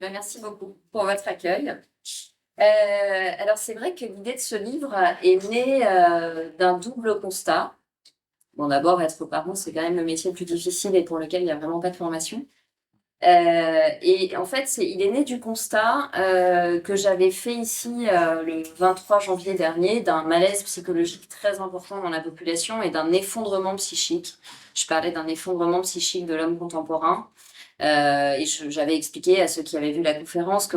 Merci beaucoup pour votre accueil. Alors c'est vrai que l'idée de ce livre est née, d'un double constat. Bon d'abord être parent, c'est quand même le métier le plus difficile et pour lequel il y a vraiment pas de formation. Et en fait, il est né du constat, que j'avais fait ici, le 23 janvier dernier, d'un malaise psychologique très important dans la population et d'un effondrement psychique. Je parlais d'un effondrement psychique de l'homme contemporain. Et j'avais expliqué à ceux qui avaient vu la conférence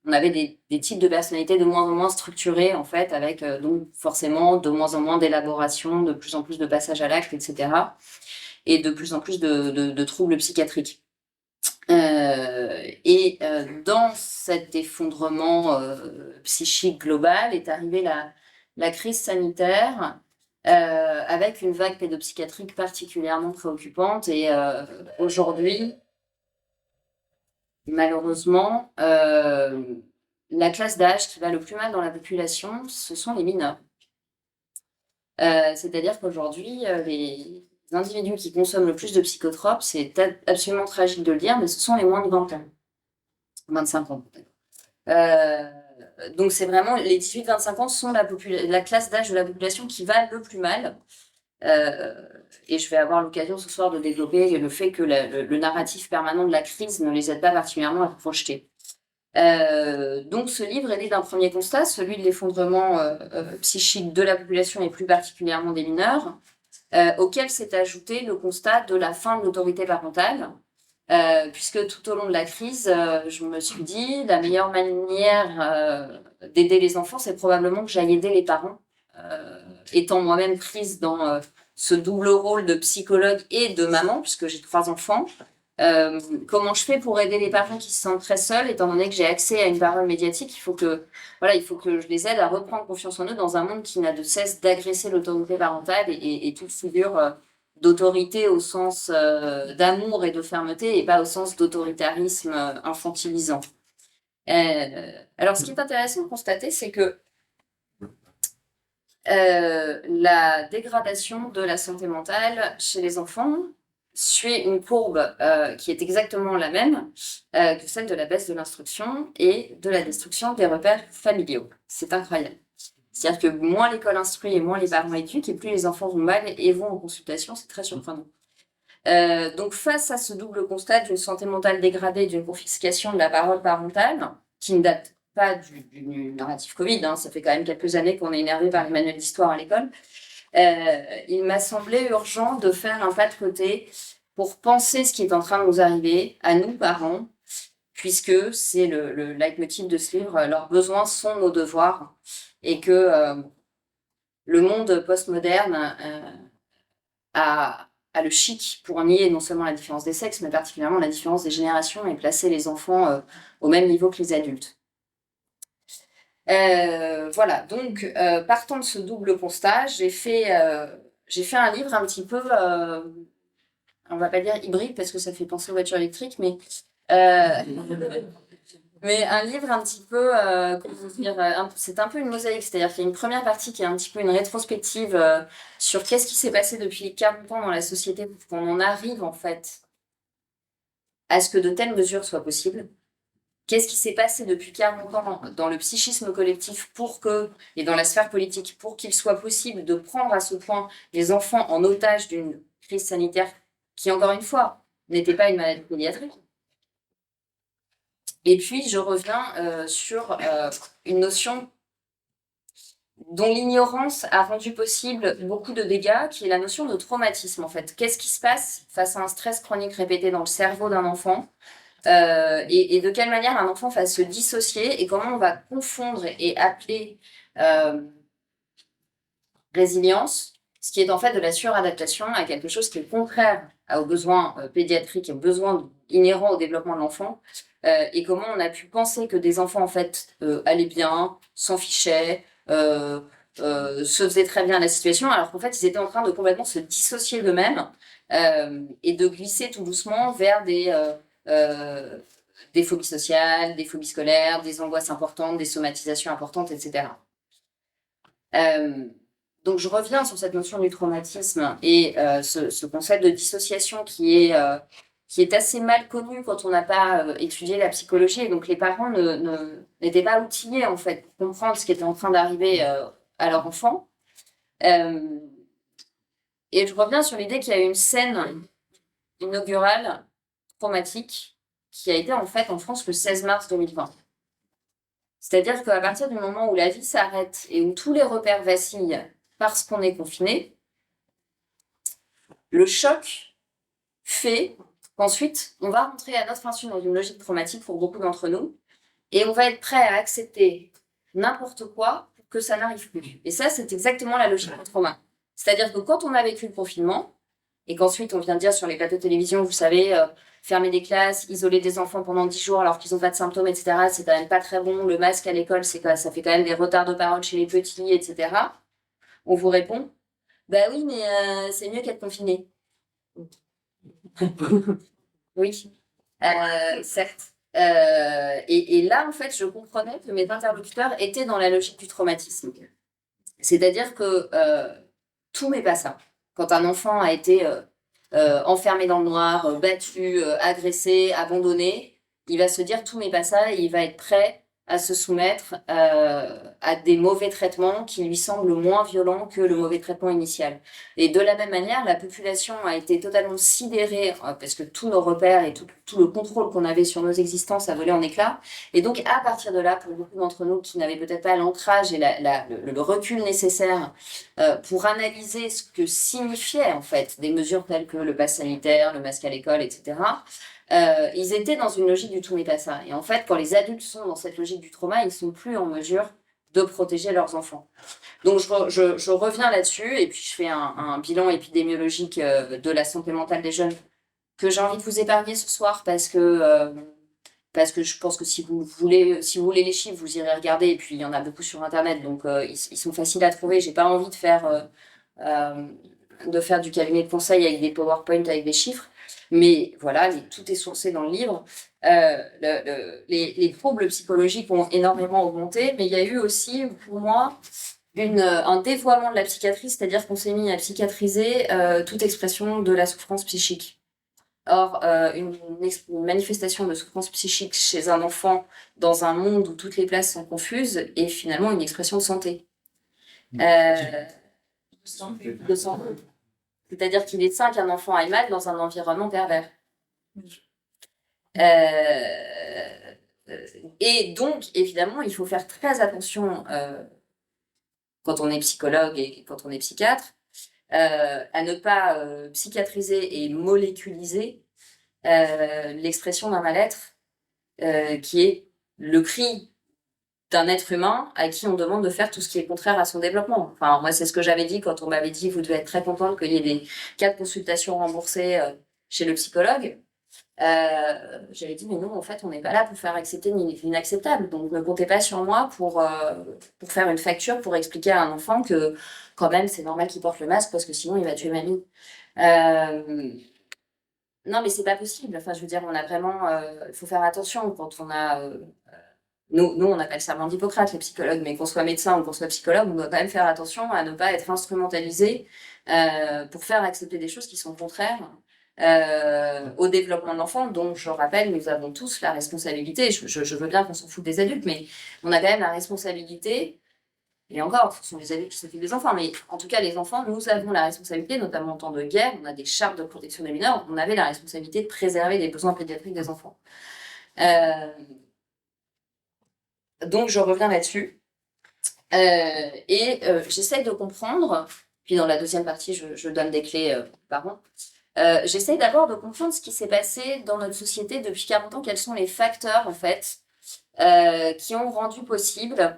on avait des types de personnalités de moins en moins structurés, en fait, avec donc forcément de moins en moins d'élaboration, de plus en plus de passages à l'acte, etc. Et de plus en plus de troubles psychiatriques. Dans cet effondrement psychique global est arrivée la crise sanitaire, avec une vague pédopsychiatrique particulièrement préoccupante. Et aujourd'hui, malheureusement, la classe d'âge qui va le plus mal dans la population, ce sont les mineurs. C'est-à-dire qu'aujourd'hui, les individus qui consomment le plus de psychotropes, c'est absolument tragique de le dire, mais ce sont les moins de 20 ans. 25 ans. Donc c'est vraiment les 18-25 ans sont la classe d'âge de la population qui va le plus mal. Et je vais avoir l'occasion ce soir de développer le fait que le narratif permanent de la crise ne les aide pas particulièrement à se projeter. Donc ce livre est né d'un premier constat, celui de l'effondrement psychique de la population et plus particulièrement des mineurs, auquel s'est ajouté le constat de la fin de l'autorité parentale, puisque tout au long de la crise, je me suis dit, la meilleure manière d'aider les enfants, c'est probablement que j'aille aider les parents, étant moi-même prise dans ce double rôle de psychologue et de maman, puisque j'ai 3 enfants. Comment je fais pour aider les parents qui se sentent très seuls, étant donné que j'ai accès à une parole médiatique, il faut que je les aide à reprendre confiance en eux dans un monde qui n'a de cesse d'agresser l'autorité parentale et toute figure d'autorité au sens d'amour et de fermeté et pas au sens d'autoritarisme infantilisant. Alors ce qui est intéressant de constater, c'est que la dégradation de la santé mentale chez les enfants suit une courbe qui est exactement la même que celle de la baisse de l'instruction et de la destruction des repères familiaux. C'est incroyable. C'est-à-dire que moins l'école instruit et moins les parents éduquent, et plus les enfants vont mal et vont en consultation, c'est très surprenant. Donc face à ce double constat d'une santé mentale dégradée, d'une confiscation de la parole parentale, qui ne date pas du narratif Covid, hein, ça fait quand même quelques années qu'on est énervé par les manuels d'histoire à l'école, il m'a semblé urgent de faire un pas de côté pour penser ce qui est en train de nous arriver, à nous parents, puisque c'est le leitmotiv de ce livre, leurs besoins sont nos devoirs, et que le monde postmoderne a le chic pour nier non seulement la différence des sexes, mais particulièrement la différence des générations et placer les enfants au même niveau que les adultes. Voilà, donc partant de ce double constat, j'ai fait un livre un petit peu, on va pas dire hybride parce que ça fait penser aux voitures électriques, mais un livre un petit peu, comment dire, c'est un peu une mosaïque, c'est-à-dire qu'il y a une première partie qui est un petit peu une rétrospective sur qu'est-ce qui s'est passé depuis 40 ans dans la société pour qu'on en arrive en fait à ce que de telles mesures soient possibles. Qu'est-ce qui s'est passé depuis 40 ans dans le psychisme collectif et dans la sphère politique pour qu'il soit possible de prendre à ce point les enfants en otage d'une crise sanitaire qui, encore une fois, n'était pas une maladie pédiatrique. Et puis, je reviens sur une notion dont l'ignorance a rendu possible beaucoup de dégâts, qui est la notion de traumatisme, en fait. Qu'est-ce qui se passe face à un stress chronique répété dans le cerveau d'un enfant et de quelle manière un enfant va se dissocier et comment on va confondre et appeler résilience, ce qui est en fait de la suradaptation à quelque chose qui est contraire aux besoins pédiatriques et aux besoins inhérents au développement de l'enfant, et comment on a pu penser que des enfants en fait allaient bien, s'en fichaient, se faisaient très bien à la situation, alors qu'en fait ils étaient en train de complètement se dissocier d'eux-mêmes et de glisser tout doucement vers des phobies sociales, des phobies scolaires, des angoisses importantes, des somatisations importantes, etc. Donc je reviens sur cette notion du traumatisme et ce concept de dissociation qui est qui est assez mal connu quand on n'a pas étudié la psychologie. Et donc, les parents n'étaient pas outillés, en fait, pour comprendre ce qui était en train d'arriver à leur enfant. Et je reviens sur l'idée qu'il y a eu une scène inaugurale traumatique qui a été en fait en France le 16 mars 2020. C'est-à-dire qu'à partir du moment où la vie s'arrête et où tous les repères vacillent parce qu'on est confiné, le choc fait qu'ensuite, on va rentrer à notre insu dans une logique traumatique pour beaucoup d'entre nous et on va être prêt à accepter n'importe quoi pour que ça n'arrive plus. Et ça, c'est exactement la logique du trauma. C'est-à-dire que quand on a vécu le confinement, et qu'ensuite on vient de dire sur les plateaux de télévision, vous savez, fermer des classes, isoler des enfants pendant 10 jours alors qu'ils n'ont pas de symptômes, etc., c'est quand même pas très bon. Le masque à l'école, ça fait quand même des retards de parole chez les petits, etc. On vous répond, bah oui, mais c'est mieux qu'être confiné. Oui, certes. Et là, en fait, je comprenais que mes interlocuteurs étaient dans la logique du traumatisme. C'est-à-dire que tout n'est pas ça. Quand un enfant a été enfermé dans le noir, battu, agressé, abandonné, il va se dire tout n'est pas ça et il va être prêt à se soumettre à des mauvais traitements qui lui semblent moins violents que le mauvais traitement initial. Et de la même manière, la population a été totalement sidérée parce que tous nos repères et tout le contrôle qu'on avait sur nos existences a volé en éclats. Et donc, à partir de là, pour beaucoup d'entre nous qui n'avaient peut-être pas l'ancrage et le recul nécessaire pour analyser ce que signifiaient en fait des mesures telles que le pass sanitaire, le masque à l'école, etc., ils étaient dans une logique du tout n'est pas ça. Et en fait, quand les adultes sont dans cette logique du trauma, ils sont plus en mesure de protéger leurs enfants. Donc je reviens là-dessus et puis je fais un bilan épidémiologique de la santé mentale des jeunes que j'ai envie de vous épargner ce soir parce que je pense que si vous voulez les chiffres, vous irez regarder et puis il y en a beaucoup sur Internet, donc ils sont faciles à trouver. J'ai pas envie de faire du cabinet de conseil avec des PowerPoint avec des chiffres. Mais voilà, tout est sourcé dans le livre. Les troubles psychologiques ont énormément augmenté, mais il y a eu aussi, pour moi, un dévoiement de la psychiatrie, c'est-à-dire qu'on s'est mis à psychiatriser toute expression de la souffrance psychique. Or, une manifestation de souffrance psychique chez un enfant dans un monde où toutes les places sont confuses est finalement une expression de santé. De santé. C'est-à-dire qu'il est sain qu'un enfant aille mal dans un environnement pervers. Et donc, évidemment, il faut faire très attention quand on est psychologue et quand on est psychiatre à ne pas psychiatriser et moléculiser l'expression d'un mal-être qui est le cri d'un être humain à qui on demande de faire tout ce qui est contraire à son développement. Enfin, moi, c'est ce que j'avais dit quand on m'avait dit « vous devez être très contente qu'il y ait des cas de consultation remboursés chez le psychologue ». J'avais dit « mais non, en fait, on n'est pas là pour faire accepter l'inacceptable. Donc, ne comptez pas sur moi pour faire une facture pour expliquer à un enfant que quand même, c'est normal qu'il porte le masque parce que sinon, il va tuer mamie. » Non, mais c'est pas possible. Enfin, je veux dire, on a vraiment... Il faut faire attention quand on a... Nous, on appelle ça serment d'Hippocrate, les psychologues, mais qu'on soit médecin ou qu'on soit psychologue, on doit quand même faire attention à ne pas être instrumentalisé pour faire accepter des choses qui sont contraires au développement de l'enfant, dont, je rappelle, nous avons tous la responsabilité. Je veux bien qu'on s'en fout des adultes, mais on a quand même la responsabilité, et encore, ce sont les adultes qui s'occupent des enfants, mais en tout cas, les enfants, nous avons la responsabilité, notamment en temps de guerre, on a des chartes de protection des mineurs, on avait la responsabilité de préserver les besoins pédiatriques des enfants. Donc, je reviens là-dessus. J'essaie de comprendre, puis dans la deuxième partie, je donne des clés par an. J'essaie d'abord de comprendre ce qui s'est passé dans notre société depuis 40 ans, quels sont les facteurs, en fait, qui ont rendu possible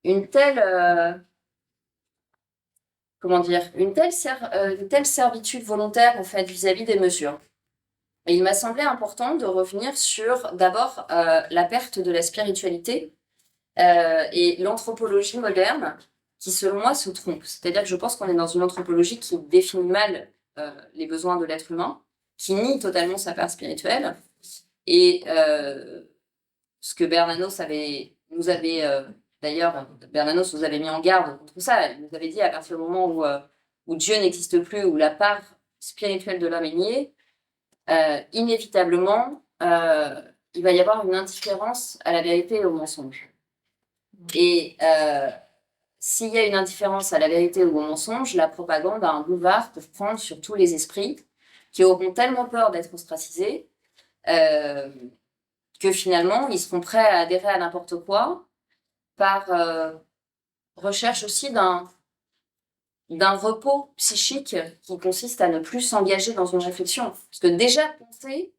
une telle servitude volontaire, en fait, vis-à-vis des mesures. Et il m'a semblé important de revenir sur, d'abord, la perte de la spiritualité et l'anthropologie moderne, qui, selon moi, se trompe. C'est-à-dire que je pense qu'on est dans une anthropologie qui définit mal les besoins de l'être humain, qui nie totalement sa part spirituelle. Et ce que Bernanos d'ailleurs, Bernanos nous avait mis en garde contre ça. Il nous avait dit, à partir du moment où Dieu n'existe plus, où la part spirituel de l'homme est nié, inévitablement, il va y avoir une indifférence à la vérité et au mensonge. Et s'il y a une indifférence à la vérité ou au mensonge, la propagande a un boulevard pour prendre sur tous les esprits qui auront tellement peur d'être ostracisés que finalement, ils seront prêts à adhérer à n'importe quoi par recherche aussi d'un repos psychique qui consiste à ne plus s'engager dans une réflexion. Parce que déjà, penser,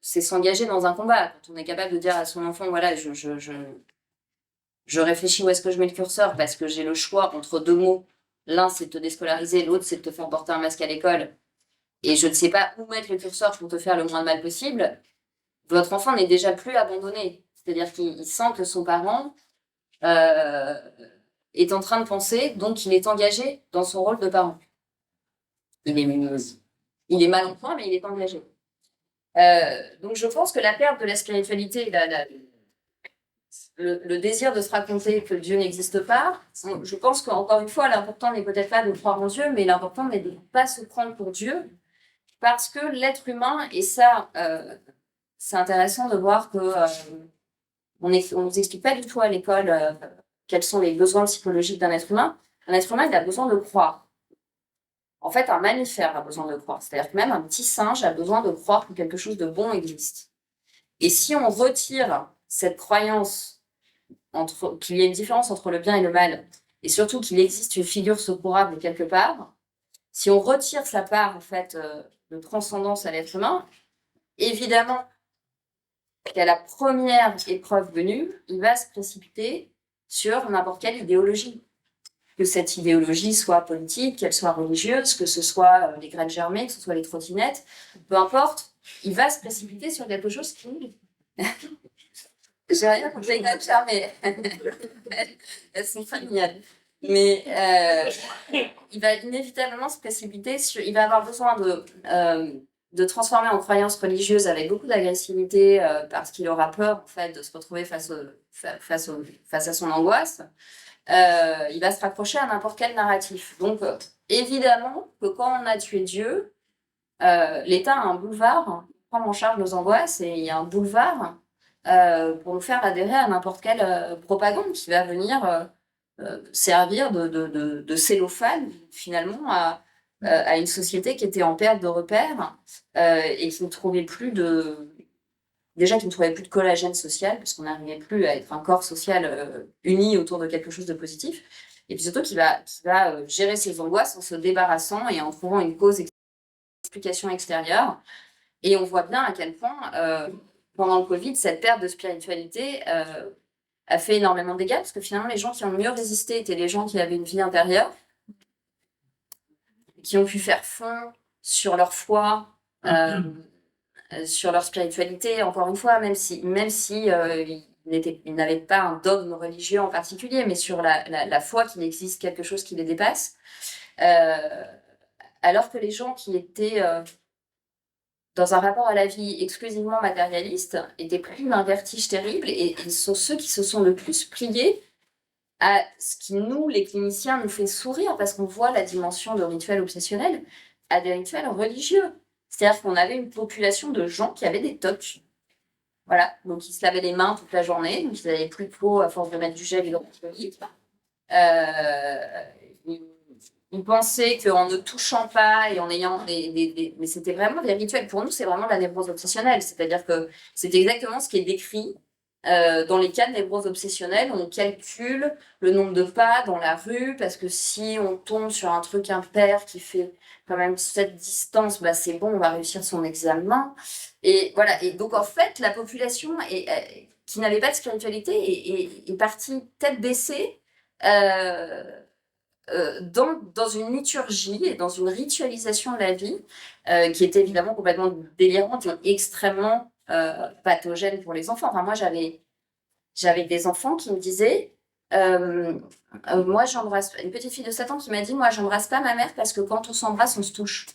c'est s'engager dans un combat. Quand on est capable de dire à son enfant, voilà, je réfléchis où est-ce que je mets le curseur parce que j'ai le choix entre deux mots. L'un, c'est de te déscolariser, l'autre, c'est de te faire porter un masque à l'école. Et je ne sais pas où mettre le curseur pour te faire le moins de mal possible. Votre enfant n'est déjà plus abandonné. C'est-à-dire qu'il sent que son parent est en train de penser, donc il est engagé dans son rôle de parent. Il est mal en point, mais il est engagé. Donc je pense que la perte de la spiritualité, le désir de se raconter que Dieu n'existe pas, je pense qu'encore une fois, l'important n'est peut-être pas de croire en Dieu, mais l'important n'est de ne pas se prendre pour Dieu, parce que l'être humain, et ça, c'est intéressant de voir que on nous explique pas du tout à l'école quels sont les besoins psychologiques d'un être humain. Un être humain, il a besoin de croire. En fait, un mammifère a besoin de croire. C'est-à-dire que même un petit singe a besoin de croire que quelque chose de bon existe. Et si on retire cette croyance qu'il y a une différence entre le bien et le mal, et surtout qu'il existe une figure secourable quelque part, si on retire sa part, en fait, de transcendance à l'être humain, évidemment qu'à la première épreuve venue, il va se précipiter sur n'importe quelle idéologie. Que cette idéologie soit politique, qu'elle soit religieuse, que ce soit les graines germées, que ce soit les trottinettes, peu importe, il va se précipiter sur quelque chose qui... J'ai rien contre les graines germées. Elles sont familiales. Mais il va inévitablement se précipiter sur... Il va avoir besoin de transformer en croyance religieuse avec beaucoup d'agressivité parce qu'il aura peur en fait, de se retrouver face à son angoisse. Il va se raccrocher à n'importe quel narratif. Donc, évidemment que quand on a tué Dieu, l'État a un boulevard pour prendre en charge nos angoisses et il y a un boulevard pour nous faire adhérer à n'importe quelle propagande qui va venir servir de cellophane, finalement, à une société qui était en perte de repères et qui ne trouvait plus de... Déjà qui ne trouvait plus de collagène social, parce qu'on n'arrivait plus à être un corps social uni autour de quelque chose de positif, et puis surtout qui va gérer ses angoisses en se débarrassant et en trouvant une cause, explication extérieure. Et on voit bien à quel point, pendant le Covid, cette perte de spiritualité a fait énormément de dégâts, parce que finalement, les gens qui ont le mieux résisté étaient les gens qui avaient une vie intérieure, qui ont pu faire fond sur leur foi, sur leur spiritualité, encore une fois, même si ils n'avaient pas un dogme religieux en particulier, mais sur la foi qu'il existe quelque chose qui les dépasse. Alors que les gens qui étaient dans un rapport à la vie exclusivement matérialiste étaient pris d'un vertige terrible et sont ceux qui se sont le plus pliés à ce qui, nous, les cliniciens, nous fait sourire parce qu'on voit la dimension de rituels obsessionnels à des rituels religieux. C'est-à-dire qu'on avait une population de gens qui avaient des tocs. Voilà, donc ils se lavaient les mains toute la journée, donc ils n'avaient plus de peau à force de mettre du gel hydroalcoolique. Ils pensaient qu'en ne touchant pas et en ayant mais c'était vraiment des rituels. Pour nous, c'est vraiment de la névrose obsessionnelle. C'est-à-dire que c'est exactement ce qui est décrit dans les cas de névrose obsessionnelle. On calcule le nombre de pas dans la rue parce que si on tombe sur un truc impair qui fait quand même cette distance, bah c'est bon, on va réussir son examen. Et voilà. Et donc, en fait, la population qui n'avait pas de spiritualité est partie tête baissée dans une liturgie et dans une ritualisation de la vie qui était évidemment complètement délirante et extrêmement pathogène pour les enfants. Enfin, moi, j'avais des enfants qui me disaient moi, j'embrasse... Une petite fille de 7 ans qui m'a dit, moi, j'embrasse pas ma mère parce que quand on s'embrasse, on se touche.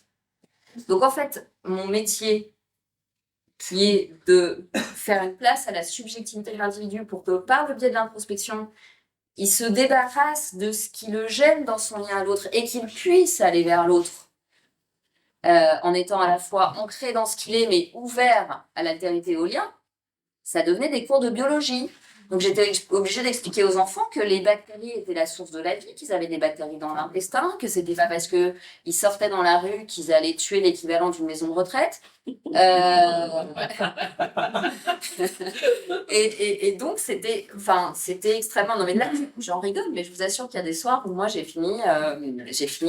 Donc, en fait, mon métier qui est de faire une place à la subjectivité de l'individu pour que, par le biais de l'introspection, il se débarrasse de ce qui le gêne dans son lien à l'autre et qu'il puisse aller vers l'autre en étant à la fois ancré dans ce qu'il est mais ouvert à l'altérité et au lien, ça devenait des cours de biologie. Donc j'étais obligée d'expliquer aux enfants que les bactéries étaient la source de la vie, qu'ils avaient des bactéries dans l'intestin, que c'était pas parce que ils sortaient dans la rue qu'ils allaient tuer l'équivalent d'une maison de retraite. Et donc c'était extrêmement. Non mais là j'en rigole, mais je vous assure qu'il y a des soirs où moi j'ai fini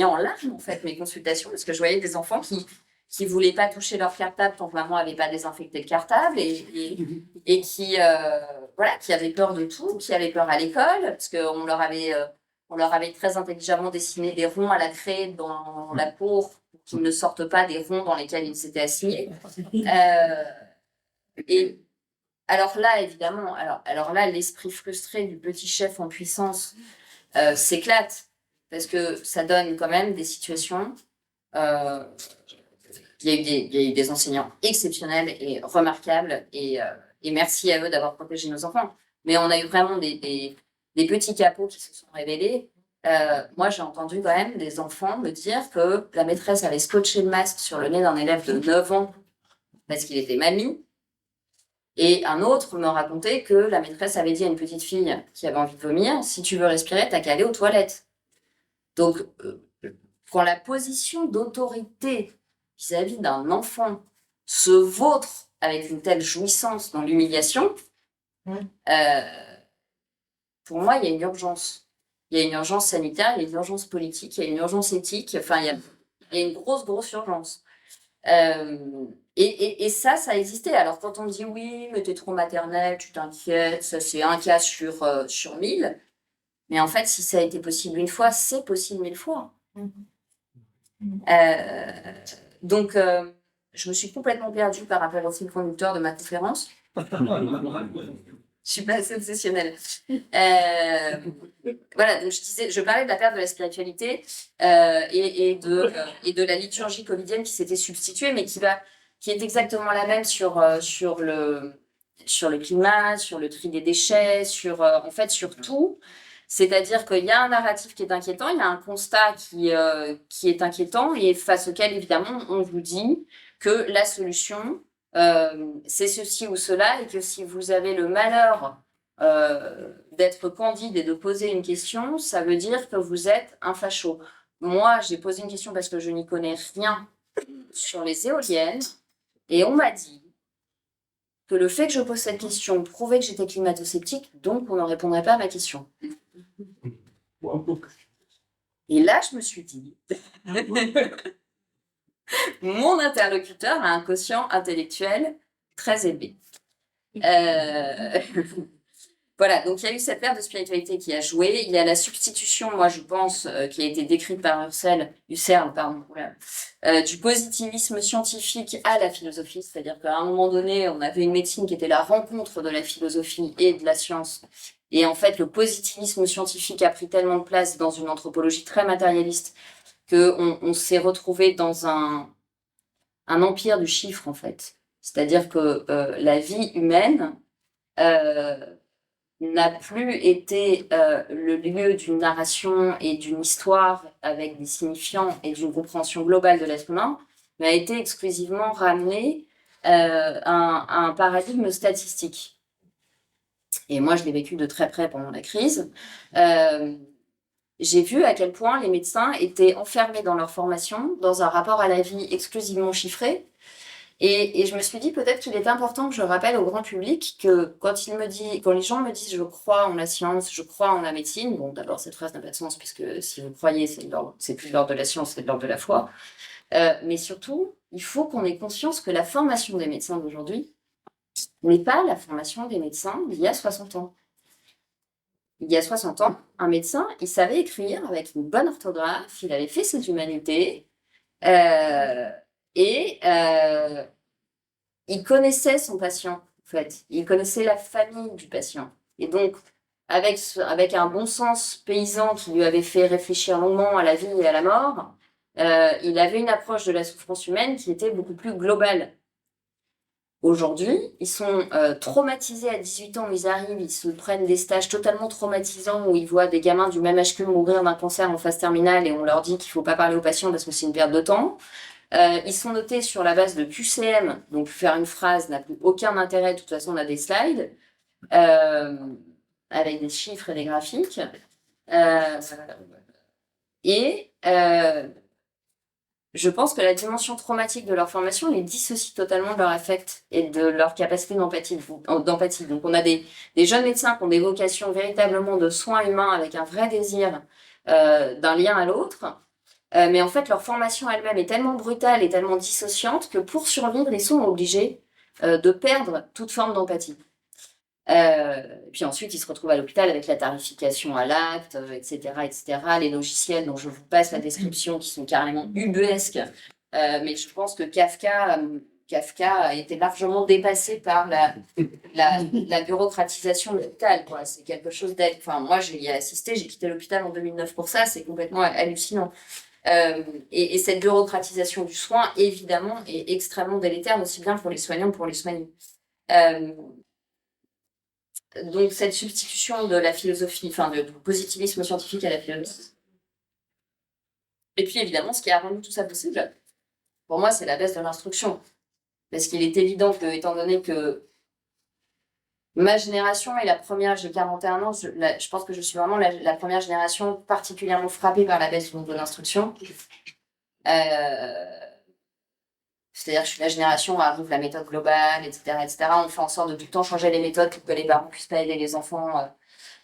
en larmes en fait mes consultations parce que je voyais des enfants qui voulaient pas toucher leur cartable tant que maman avait pas désinfecté le cartable et qui avaient peur de tout, qui avaient peur à l'école parce qu'on leur avait très intelligemment dessiné des ronds à la craie dans la cour pour qu'ils ne sortent pas des ronds dans lesquels ils s'étaient assignés. Et alors là, évidemment, alors là, l'esprit frustré du petit chef en puissance s'éclate parce que ça donne quand même des situations. Il y a eu des enseignants exceptionnels et remarquables et merci à eux d'avoir protégé nos enfants. Mais on a eu vraiment des petits capots qui se sont révélés. Moi, j'ai entendu quand même des enfants me dire que la maîtresse avait scotché le masque sur le nez d'un élève de 9 ans parce qu'il était mamie. Et un autre me racontait que la maîtresse avait dit à une petite fille qui avait envie de vomir, si tu veux respirer, t'as qu'à aller aux toilettes. Donc, quand la position d'autorité vis-à-vis d'un enfant se vautre avec une telle jouissance dans l'humiliation, pour moi, il y a une urgence. Il y a une urgence sanitaire, il y a une urgence politique, il y a une urgence éthique, enfin, il y a une grosse urgence. Et ça a existé. Alors, quand on me dit oui, mais t'es trop maternelle, tu t'inquiètes, ça c'est un cas sur 1000. Mais en fait, si ça a été possible une fois, c'est possible 1000 fois. Donc, je me suis complètement perdue par rapport au fil conducteur de ma conférence. Je suis pas assez obsessionnelle. Voilà, donc je parlais de la perte de la spiritualité et de la liturgie covidienne qui s'était substituée, mais qui est exactement la même sur le climat, sur le tri des déchets, en fait sur tout. C'est-à-dire qu'il y a un narratif qui est inquiétant, il y a un constat qui est inquiétant et face auquel évidemment on vous dit que la solution c'est ceci ou cela, et que si vous avez le malheur d'être candide et de poser une question, ça veut dire que vous êtes un facho. Moi, j'ai posé une question parce que je n'y connais rien sur les éoliennes, et on m'a dit que le fait que je pose cette question prouvait que j'étais climato-sceptique, donc on ne répondrait pas à ma question. Et là, je me suis dit... Mon interlocuteur a un quotient intellectuel très élevé. Voilà, donc il y a eu cette perte de spiritualité qui a joué. Il y a la substitution, moi je pense, qui a été décrite par Husserl, du positivisme scientifique à la philosophie. C'est-à-dire qu'à un moment donné, on avait une médecine qui était la rencontre de la philosophie et de la science. Et en fait, le positivisme scientifique a pris tellement de place dans une anthropologie très matérialiste qu'on s'est retrouvé dans un empire du chiffre, en fait. C'est-à-dire que la vie humaine n'a plus été le lieu d'une narration et d'une histoire avec des signifiants et d'une compréhension globale de l'être humain, mais a été exclusivement ramené à un paradigme statistique. Et moi, je l'ai vécu de très près pendant la crise. J'ai vu à quel point les médecins étaient enfermés dans leur formation, dans un rapport à la vie exclusivement chiffré. Et je me suis dit peut-être qu'il est important que je rappelle au grand public que quand les gens me disent je crois en la science, je crois en la médecine, bon d'abord cette phrase n'a pas de sens puisque si vous croyez c'est plus de l'ordre de la science, c'est de l'ordre de la foi. Mais surtout, il faut qu'on ait conscience que la formation des médecins d'aujourd'hui n'est pas la formation des médecins d'il y a 60 ans. Il y a 60 ans, un médecin, il savait écrire avec une bonne orthographe, il avait fait ses humanités, et il connaissait son patient, en fait. Il connaissait la famille du patient. Et donc, avec un bon sens paysan qui lui avait fait réfléchir longuement à la vie et à la mort, il avait une approche de la souffrance humaine qui était beaucoup plus globale. aujourd'hui, ils sont traumatisés à 18 ans, ils arrivent, ils se prennent des stages totalement traumatisants où ils voient des gamins du même âge qu'eux mourir d'un cancer en phase terminale et on leur dit qu'il faut pas parler aux patients parce que c'est une perte de temps. Ils sont notés sur la base de QCM, donc faire une phrase n'a plus aucun intérêt, de toute façon on a des slides, avec des chiffres et des graphiques. Je pense que la dimension traumatique de leur formation les dissocie totalement de leur affect et de leur capacité d'empathie. Donc on a des jeunes médecins qui ont des vocations véritablement de soins humains avec un vrai désir d'un lien à l'autre. Mais en fait, leur formation elle-même est tellement brutale et tellement dissociante que pour survivre, ils sont obligés de perdre toute forme d'empathie. Puis ensuite, ils se retrouvent à l'hôpital avec la tarification à l'acte, etc., etc. Les logiciels dont je vous passe la description qui sont carrément ubuesques. Mais je pense que Kafka a été largement dépassé par la bureaucratisation de l'hôpital, quoi. C'est quelque chose d'être... Enfin, moi, j'y ai assisté, j'ai quitté l'hôpital en 2009 pour ça, c'est complètement hallucinant. Et cette bureaucratisation du soin, évidemment, est extrêmement délétère, aussi bien pour les soignants que pour les soignés. Donc cette substitution de la philosophie, enfin du positivisme scientifique à la philosophie. Et puis évidemment, ce qui a rendu tout ça possible, pour moi, c'est la baisse de l'instruction. Parce qu'il est évident que, étant donné que ma génération est la première, j'ai 41 ans, je pense que je suis vraiment la première génération particulièrement frappée par la baisse du niveau d'instruction. C'est-à-dire que je suis la génération où arrive la méthode globale, etc., etc. On fait en sorte de tout le temps changer les méthodes pour que les parents puissent pas aider les enfants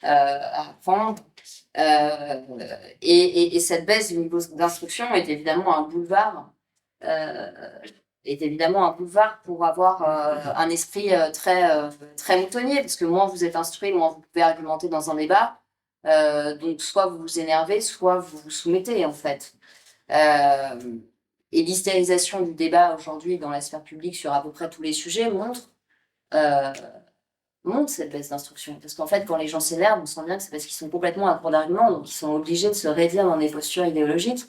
à apprendre. Et cette baisse du niveau d'instruction est évidemment un boulevard. Pour avoir un esprit très moutonnier, parce que moins vous êtes instruit, moins vous pouvez argumenter dans un débat. Donc soit vous vous énervez, soit vous vous soumettez, en fait. Et l'hystérisation du débat aujourd'hui dans la sphère publique sur à peu près tous les sujets montre cette baisse d'instruction. Parce qu'en fait, quand les gens s'énervent, on sent bien que c'est parce qu'ils sont complètement à court d'arguments, donc ils sont obligés de se réduire dans des postures idéologiques.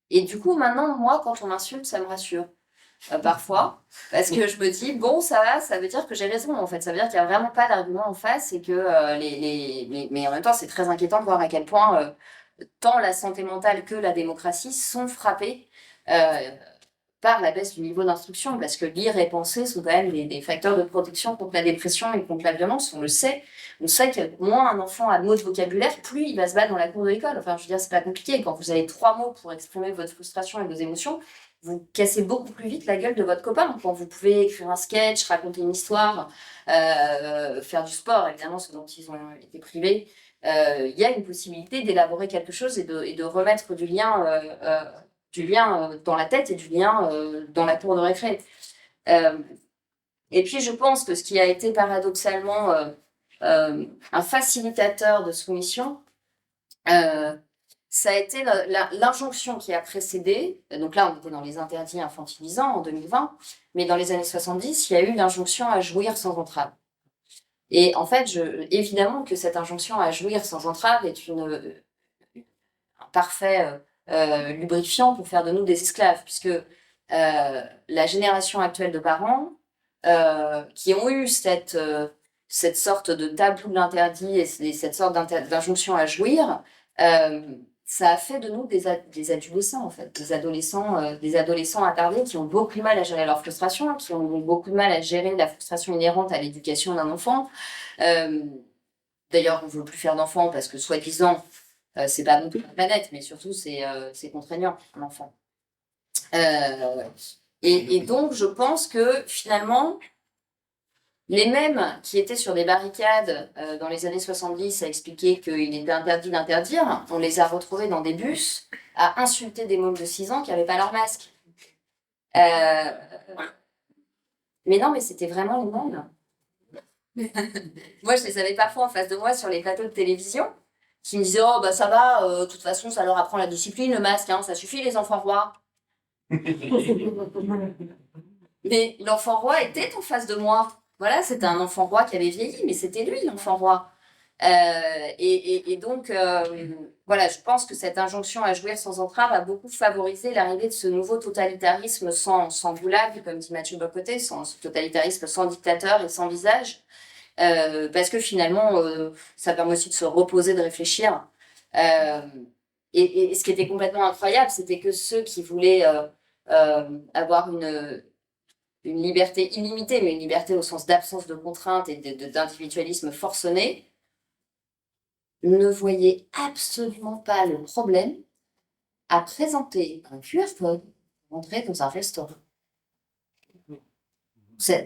Et du coup, maintenant, moi, quand on m'insulte, ça me rassure. Parfois, parce que je me dis, bon, ça veut dire que j'ai raison, en fait. Ça veut dire qu'il n'y a vraiment pas d'argument en face et que mais en même temps, c'est très inquiétant de voir à quel point tant la santé mentale que la démocratie sont frappées par la baisse du niveau d'instruction, parce que lire et penser sont quand même des facteurs de protection contre la dépression et contre la violence, on le sait. On sait que moins un enfant a de mots de vocabulaire, plus il va se battre dans la cour de l'école. Enfin, je veux dire, c'est pas compliqué. Quand vous avez 3 mots pour exprimer votre frustration et vos émotions, vous cassez beaucoup plus vite la gueule de votre copain. Quand vous pouvez écrire un sketch, raconter une histoire, faire du sport, évidemment, ce dont ils ont été privés, il y a une possibilité d'élaborer quelque chose et de remettre du lien dans la tête et du lien dans la cour de récré. Et puis je pense que ce qui a été paradoxalement un facilitateur de soumission, ça a été l'injonction qui a précédé. Donc là, on était dans les interdits infantilisants en 2020, mais dans les années 70, il y a eu l'injonction à jouir sans entrave. Et en fait, évidemment que cette injonction à jouir sans entrave est un parfait lubrifiant pour faire de nous des esclaves, puisque la génération actuelle de parents qui ont eu cette sorte de tabou de l'interdit et cette sorte d'injonction à jouir, ça a fait de nous des adolescents, en fait, des adolescents attardés qui ont beaucoup de mal à gérer leur frustration, qui ont beaucoup de mal à gérer la frustration inhérente à l'éducation d'un enfant. D'ailleurs, on ne veut plus faire d'enfants parce que, soi-disant, c'est pas non plus la planète, mais surtout, c'est contraignant, un enfant. Et donc, je pense que, finalement, les mêmes qui étaient sur des barricades dans les années 70 à expliquer qu'il était interdit d'interdire, on les a retrouvés dans des bus à insulter des mômes de 6 ans qui n'avaient pas leur masque. Mais non, mais c'était vraiment le monde. Moi, je les avais parfois en face de moi sur les plateaux de télévision qui me disaient « Oh, bah ça va, de toute façon, ça leur apprend la discipline, le masque, hein, ça suffit les enfants rois. » Mais l'enfant roi était en face de moi. Voilà, c'était un enfant roi qui avait vieilli, mais c'était lui l'enfant roi. Et donc, voilà, je pense que cette injonction à jouir sans entrave a beaucoup favorisé l'arrivée de ce nouveau totalitarisme sans goulag, comme dit Mathieu Bocoté, ce totalitarisme sans dictateur et sans visage, parce que finalement, ça permet aussi de se reposer, de réfléchir. Et ce qui était complètement incroyable, c'était que ceux qui voulaient avoir une liberté illimitée, mais une liberté au sens d'absence de contraintes et d'individualisme forcené, ne voyaient absolument pas le problème à présenter un QR code pour entrer dans un restaurant. Ça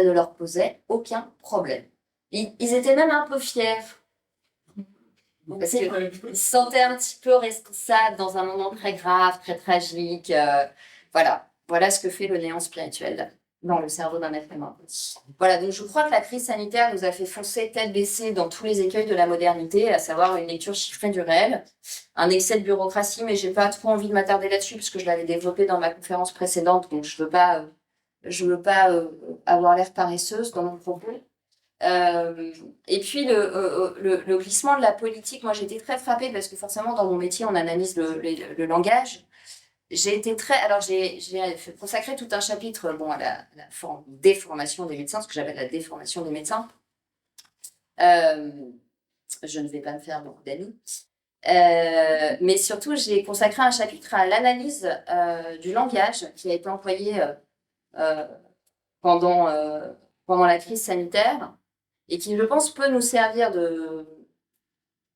ne leur posait aucun problème. Ils étaient même un peu fiers. Parce qu'ils se sentaient un petit peu responsables dans un moment très grave, très tragique. Voilà ce que fait le néant spirituel dans le cerveau d'un être humain. Voilà, donc je crois que la crise sanitaire nous a fait foncer tête baissée dans tous les écueils de la modernité, à savoir une lecture chiffrée du réel, un excès de bureaucratie, mais j'ai pas trop envie de m'attarder là-dessus parce que je l'avais développé dans ma conférence précédente, donc je veux pas avoir l'air paresseuse dans mon propos. Et puis le glissement de la politique, moi j'ai été très frappée parce que forcément dans mon métier on analyse le langage. J'ai consacré tout un chapitre à la déformation des médecins, ce que j'appelle la déformation des médecins. Je ne vais pas me faire beaucoup d'amis. Mais surtout, j'ai consacré un chapitre à l'analyse du langage qui a été employé pendant la crise sanitaire et qui, je pense, peut nous servir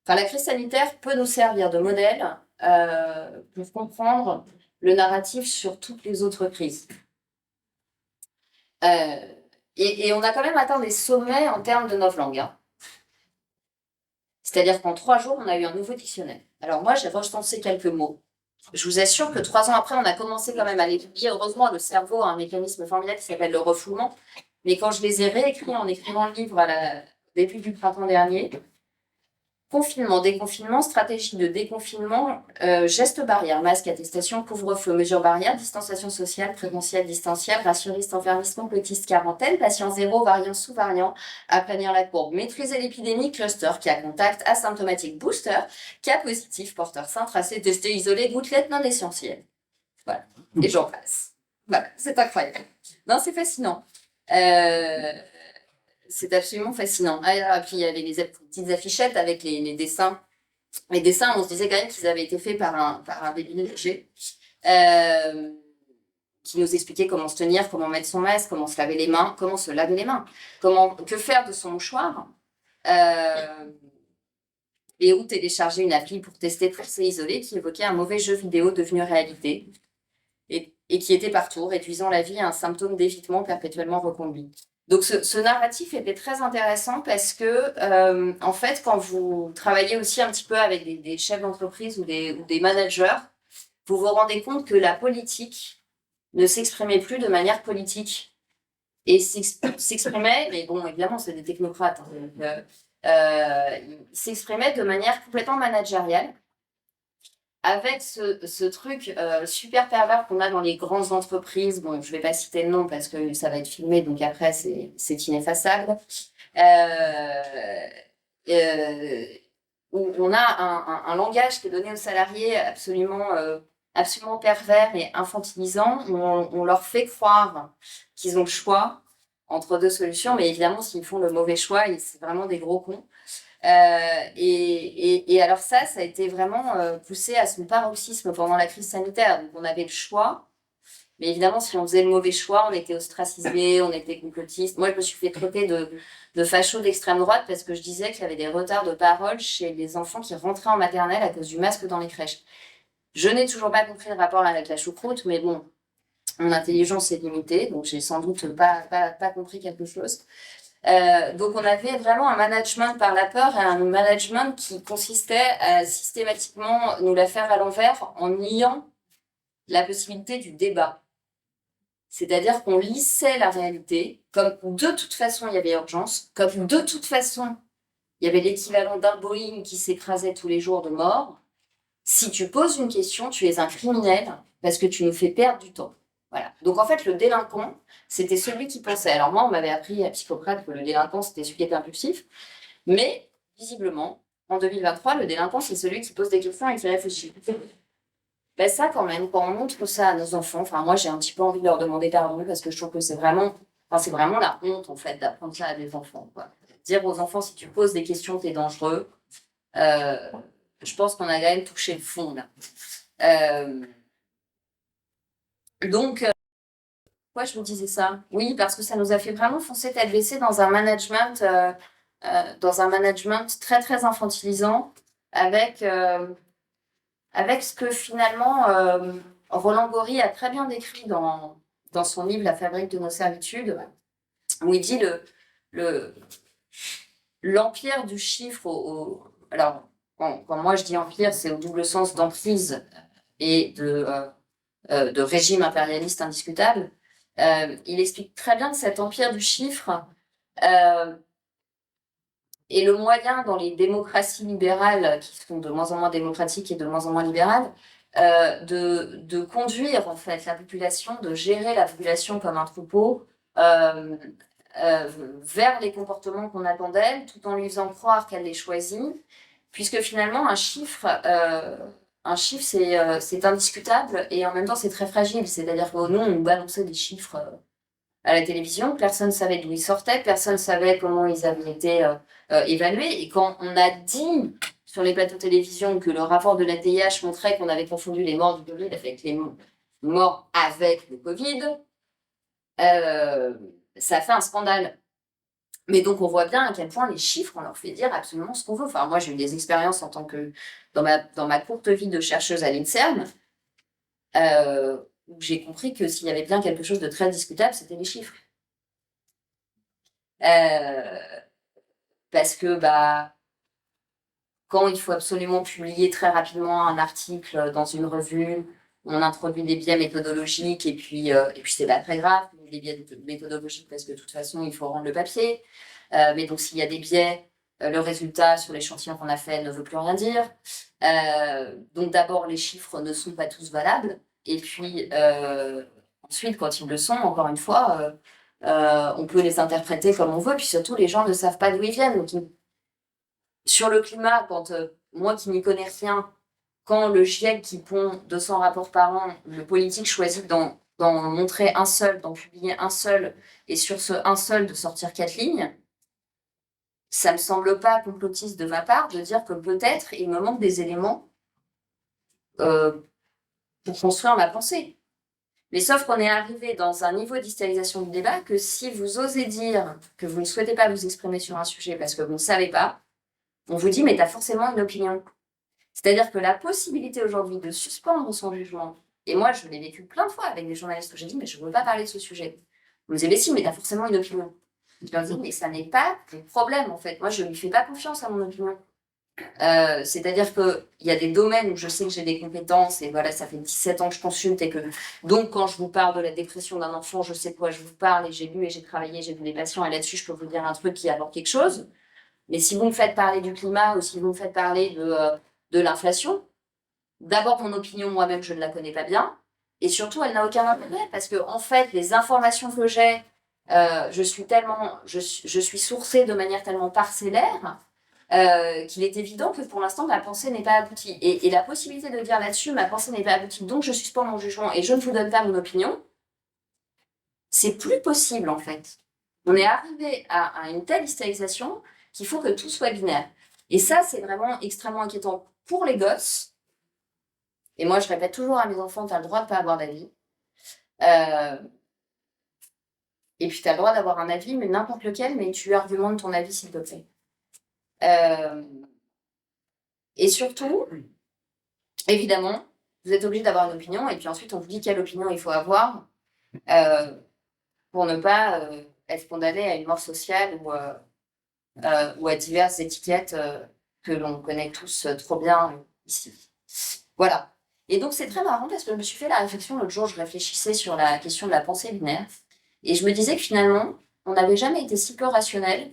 la crise sanitaire peut nous servir de modèle pour comprendre le narratif sur toutes les autres crises. Et on a quand même atteint des sommets en termes de novlangue. Hein. C'est-à-dire qu'en 3 jours, on a eu un nouveau dictionnaire. Alors moi, j'ai recensé quelques mots. Je vous assure que 3 ans après, on a commencé quand même à les lire. Heureusement, le cerveau a un mécanisme formidable qui s'appelle le refoulement. Mais quand je les ai réécrits en écrivant le livre au début du printemps dernier, confinement, déconfinement, stratégie de déconfinement, gestes barrières, masque, attestation, couvre-feu, mesures barrières, distanciation sociale, présentielle, distancielle, rassuriste, enfermissement, petite quarantaine, patient zéro, variant, sous-variant, aplanir la courbe, maîtriser l'épidémie, cluster, cas contact, asymptomatique, booster, cas positif, porteur sain, tracé, testé, isolé, gouttelette non essentielle. Voilà, et j'en passe. Voilà, c'est incroyable. Non, c'est fascinant. C'est absolument fascinant. Et puis il y avait les petites affichettes avec les dessins. Les dessins, on se disait quand même qu'ils avaient été faits par un BBG qui nous expliquait comment se tenir, comment mettre son masque, comment se laver les mains, comment se laver les mains, que faire de son mouchoir, et où télécharger une appli pour tester tracer isolé qui évoquait un mauvais jeu vidéo devenu réalité et qui était partout, réduisant la vie à un symptôme d'évitement perpétuellement reconduit. Donc ce narratif était très intéressant parce que, en fait, quand vous travaillez aussi un petit peu avec des chefs d'entreprise ou des managers, vous vous rendez compte que la politique ne s'exprimait plus de manière politique et s'exprimait, mais bon, évidemment, c'est des technocrates, hein, s'exprimait de manière complètement managériale. Avec ce truc super pervers qu'on a dans les grandes entreprises, bon, je vais pas citer le nom parce que ça va être filmé, donc après c'est ineffaçable, où on a un langage qui est donné aux salariés absolument pervers et infantilisant, où on leur fait croire qu'ils ont le choix entre 2 solutions, mais évidemment s'ils font le mauvais choix, c'est vraiment des gros cons. Et alors ça a été vraiment poussé à son paroxysme pendant la crise sanitaire. Donc on avait le choix, mais évidemment si on faisait le mauvais choix, on était ostracisé, on était complotiste. Moi je me suis fait traiter de facho d'extrême droite parce que je disais qu'il y avait des retards de parole chez les enfants qui rentraient en maternelle à cause du masque dans les crèches. Je n'ai toujours pas compris le rapport avec la choucroute, mais bon, mon intelligence est limitée, donc j'ai sans doute pas compris quelque chose. Donc on avait vraiment un management par la peur et un management qui consistait à systématiquement nous la faire à l'envers en niant la possibilité du débat. C'est-à-dire qu'on lissait la réalité, comme de toute façon il y avait urgence, comme de toute façon il y avait l'équivalent d'un Boeing qui s'écrasait tous les jours de mort. Si tu poses une question, tu es un criminel parce que tu nous fais perdre du temps. Voilà. Donc en fait, le délinquant, c'était celui qui pensait. Alors moi, on m'avait appris à Psychocrate que le délinquant, c'était celui qui était impulsif. Mais visiblement, en 2023, le délinquant, c'est celui qui pose des questions et qui réfléchit. Ben ça, quand même, quand on montre ça à nos enfants, enfin, moi, j'ai un petit peu envie de leur demander pardon parce que je trouve que c'est vraiment la honte, en fait, d'apprendre ça à des enfants, quoi. Dire aux enfants, si tu poses des questions, t'es dangereux. Je pense qu'on a quand même touché le fond, là. Donc, pourquoi je vous disais ça? Oui, parce que ça nous a fait vraiment foncer tête baissée dans un management très, très infantilisant avec ce que finalement Roland Gori a très bien décrit dans son livre La fabrique de nos servitudes, où il dit l'empire du chiffre. Alors, quand moi je dis empire, c'est au double sens d'emprise et de régime impérialiste indiscutable. Il explique très bien que cet empire du chiffre est le moyen dans les démocraties libérales, qui sont de moins en moins démocratiques et de moins en moins libérales, de conduire en fait la population, de gérer la population comme un troupeau vers les comportements qu'on attend d'elle, tout en lui faisant croire qu'elle les choisit, puisque finalement un chiffre c'est indiscutable et en même temps c'est très fragile. C'est-à-dire que nous on nous balançait des chiffres à la télévision, personne ne savait d'où ils sortaient, personne ne savait comment ils avaient été évalués. Et quand on a dit sur les plateaux de télévision que le rapport de la l'ADIH montrait qu'on avait confondu les morts du Covid avec les morts avec le Covid, ça a fait un scandale. Mais donc on voit bien à quel point les chiffres, on leur fait dire absolument ce qu'on veut. Enfin, moi j'ai eu des expériences en tant que dans ma courte vie de chercheuse à l'INSERM, où j'ai compris que s'il y avait bien quelque chose de très discutable, c'était les chiffres. Parce que quand il faut absolument publier très rapidement un article dans une revue, on introduit des biais méthodologiques et puis c'est pas très grave, les biais méthodologiques, parce que de toute façon, il faut rendre le papier. Mais donc, s'il y a des biais, le résultat sur l'échantillon qu'on a fait ne veut plus rien dire. Donc, d'abord, les chiffres ne sont pas tous valables. Et puis, ensuite, quand ils le sont, encore une fois, on peut les interpréter comme on veut. Puis surtout, les gens ne savent pas d'où ils viennent. Donc, sur le climat, quand moi qui n'y connais rien, quand le GIEC qui pond 200 rapports par an, le politique choisit d'en montrer un seul, d'en publier un seul, et sur ce un seul de sortir 4 lignes, ça me semble pas complotiste de ma part de dire que peut-être il me manque des éléments pour construire ma pensée. Mais sauf qu'on est arrivé dans un niveau d'hystérisation du débat que si vous osez dire que vous ne souhaitez pas vous exprimer sur un sujet parce que vous ne savez pas, on vous dit mais t'as forcément une opinion. C'est-à-dire que la possibilité aujourd'hui de suspendre son jugement, et moi je l'ai vécu plein de fois avec des journalistes que j'ai dit mais je ne veux pas parler de ce sujet. Vous me dites mais si, mais t'as forcément une opinion. Je leur dis mais ça n'est pas le problème en fait. Moi je ne lui fais pas confiance à mon opinion. C'est-à-dire qu'il y a des domaines où je sais que j'ai des compétences et voilà, ça fait 17 ans que je consulte et que donc quand je vous parle de la dépression d'un enfant, je sais de quoi je vous parle et j'ai lu et j'ai travaillé, j'ai vu des patients et là-dessus je peux vous dire un truc qui apporte quelque chose. Mais si vous me faites parler du climat ou si vous me faites parler de l'inflation, d'abord mon opinion moi-même je ne la connais pas bien et surtout elle n'a aucun intérêt parce que en fait les informations que j'ai, je suis sourcée de manière tellement parcellaire qu'il est évident que pour l'instant ma pensée n'est pas aboutie. Et la possibilité de dire là-dessus ma pensée n'est pas aboutie, donc je suspends mon jugement et je ne vous donne pas mon opinion, c'est plus possible en fait. On est arrivé à une telle hystérisation qu'il faut que tout soit binaire. Et ça, c'est vraiment extrêmement inquiétant pour les gosses. Et moi, je répète toujours à mes enfants, tu as le droit de ne pas avoir d'avis. Et puis, tu as le droit d'avoir un avis, mais n'importe lequel, mais tu argumentes ton avis, s'il te plaît. Et surtout, évidemment, vous êtes obligé d'avoir une opinion, et puis ensuite, on vous dit quelle opinion il faut avoir pour ne pas être condamné à une mort sociale ou à diverses étiquettes que l'on connaît tous trop bien ici. Voilà. Et donc, c'est très marrant parce que je me suis fait la réflexion l'autre jour, je réfléchissais sur la question de la pensée binaire, et je me disais que finalement, on n'avait jamais été si peu rationnel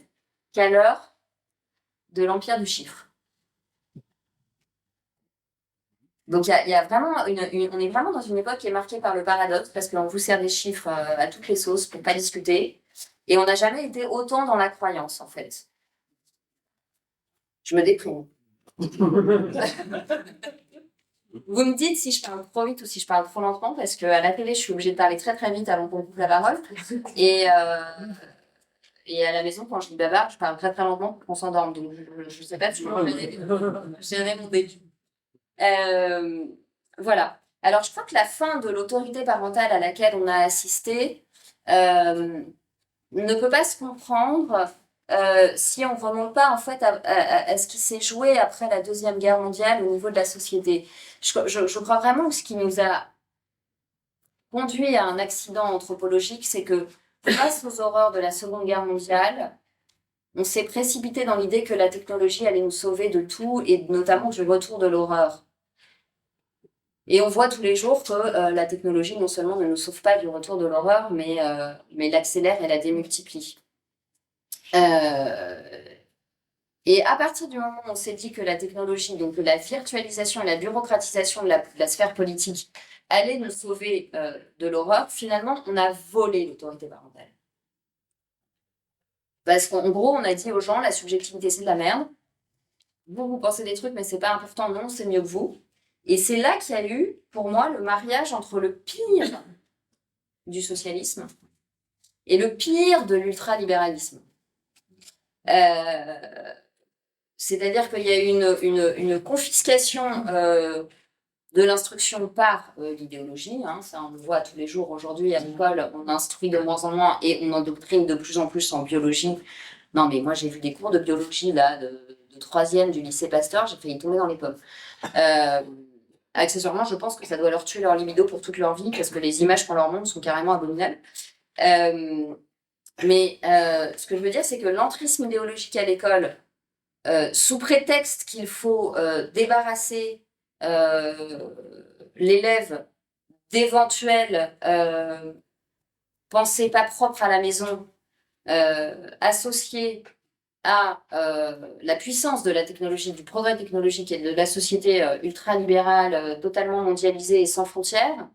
qu'à l'heure de l'empire du chiffre. Donc, il y a vraiment on est vraiment dans une époque qui est marquée par le paradoxe parce qu'on vous sert des chiffres à toutes les sauces pour pas discuter. Et on n'a jamais été autant dans la croyance, en fait. Je me déprime. Vous me dites si je parle trop vite ou si je parle trop lentement, parce qu'à la télé, je suis obligée de parler très très vite avant qu'on coupe la parole. Et, et à la maison, quand je dis bavarde, je parle très très lentement pour qu'on s'endorme. Donc je sais pas si gérer mon début. Voilà. Alors je crois que la fin de l'autorité parentale à laquelle on a assisté ne peut pas se comprendre si on ne remonte pas en fait à ce qui s'est joué après la Deuxième Guerre mondiale au niveau de la société. Je crois vraiment que ce qui nous a conduit à un accident anthropologique, c'est que face aux horreurs de la Seconde Guerre mondiale, on s'est précipité dans l'idée que la technologie allait nous sauver de tout et notamment du retour de l'horreur. Et on voit tous les jours que la technologie non seulement ne nous sauve pas du retour de l'horreur, mais l'accélère et la démultiplie. Et à partir du moment où on s'est dit que la technologie, donc la virtualisation et la bureaucratisation de la sphère politique allait nous sauver de l'horreur, finalement, on a volé l'autorité parentale. Parce qu'en gros, on a dit aux gens, la subjectivité, c'est de la merde. Vous pensez des trucs, mais c'est pas important, non, c'est mieux que vous. Et c'est là qu'il y a eu, pour moi, le mariage entre le pire du socialisme et le pire de l'ultralibéralisme. C'est-à-dire qu'il y a eu une confiscation de l'instruction par l'idéologie. Hein, ça, on le voit tous les jours aujourd'hui à l'école. On instruit de moins en moins et on endoctrine de plus en plus en biologie. Non, mais moi, j'ai vu des cours de biologie là, de troisième du lycée Pasteur. J'ai failli tomber dans les pommes. Accessoirement, je pense que ça doit leur tuer leur libido pour toute leur vie parce que les images qu'on leur montre sont carrément abominables. Mais ce que je veux dire, c'est que l'entrisme idéologique à l'école, sous prétexte qu'il faut débarrasser l'élève d'éventuelles pensées pas propres à la maison, associées à la puissance de la technologie, du progrès technologique et de la société ultralibérale, totalement mondialisée et sans frontières,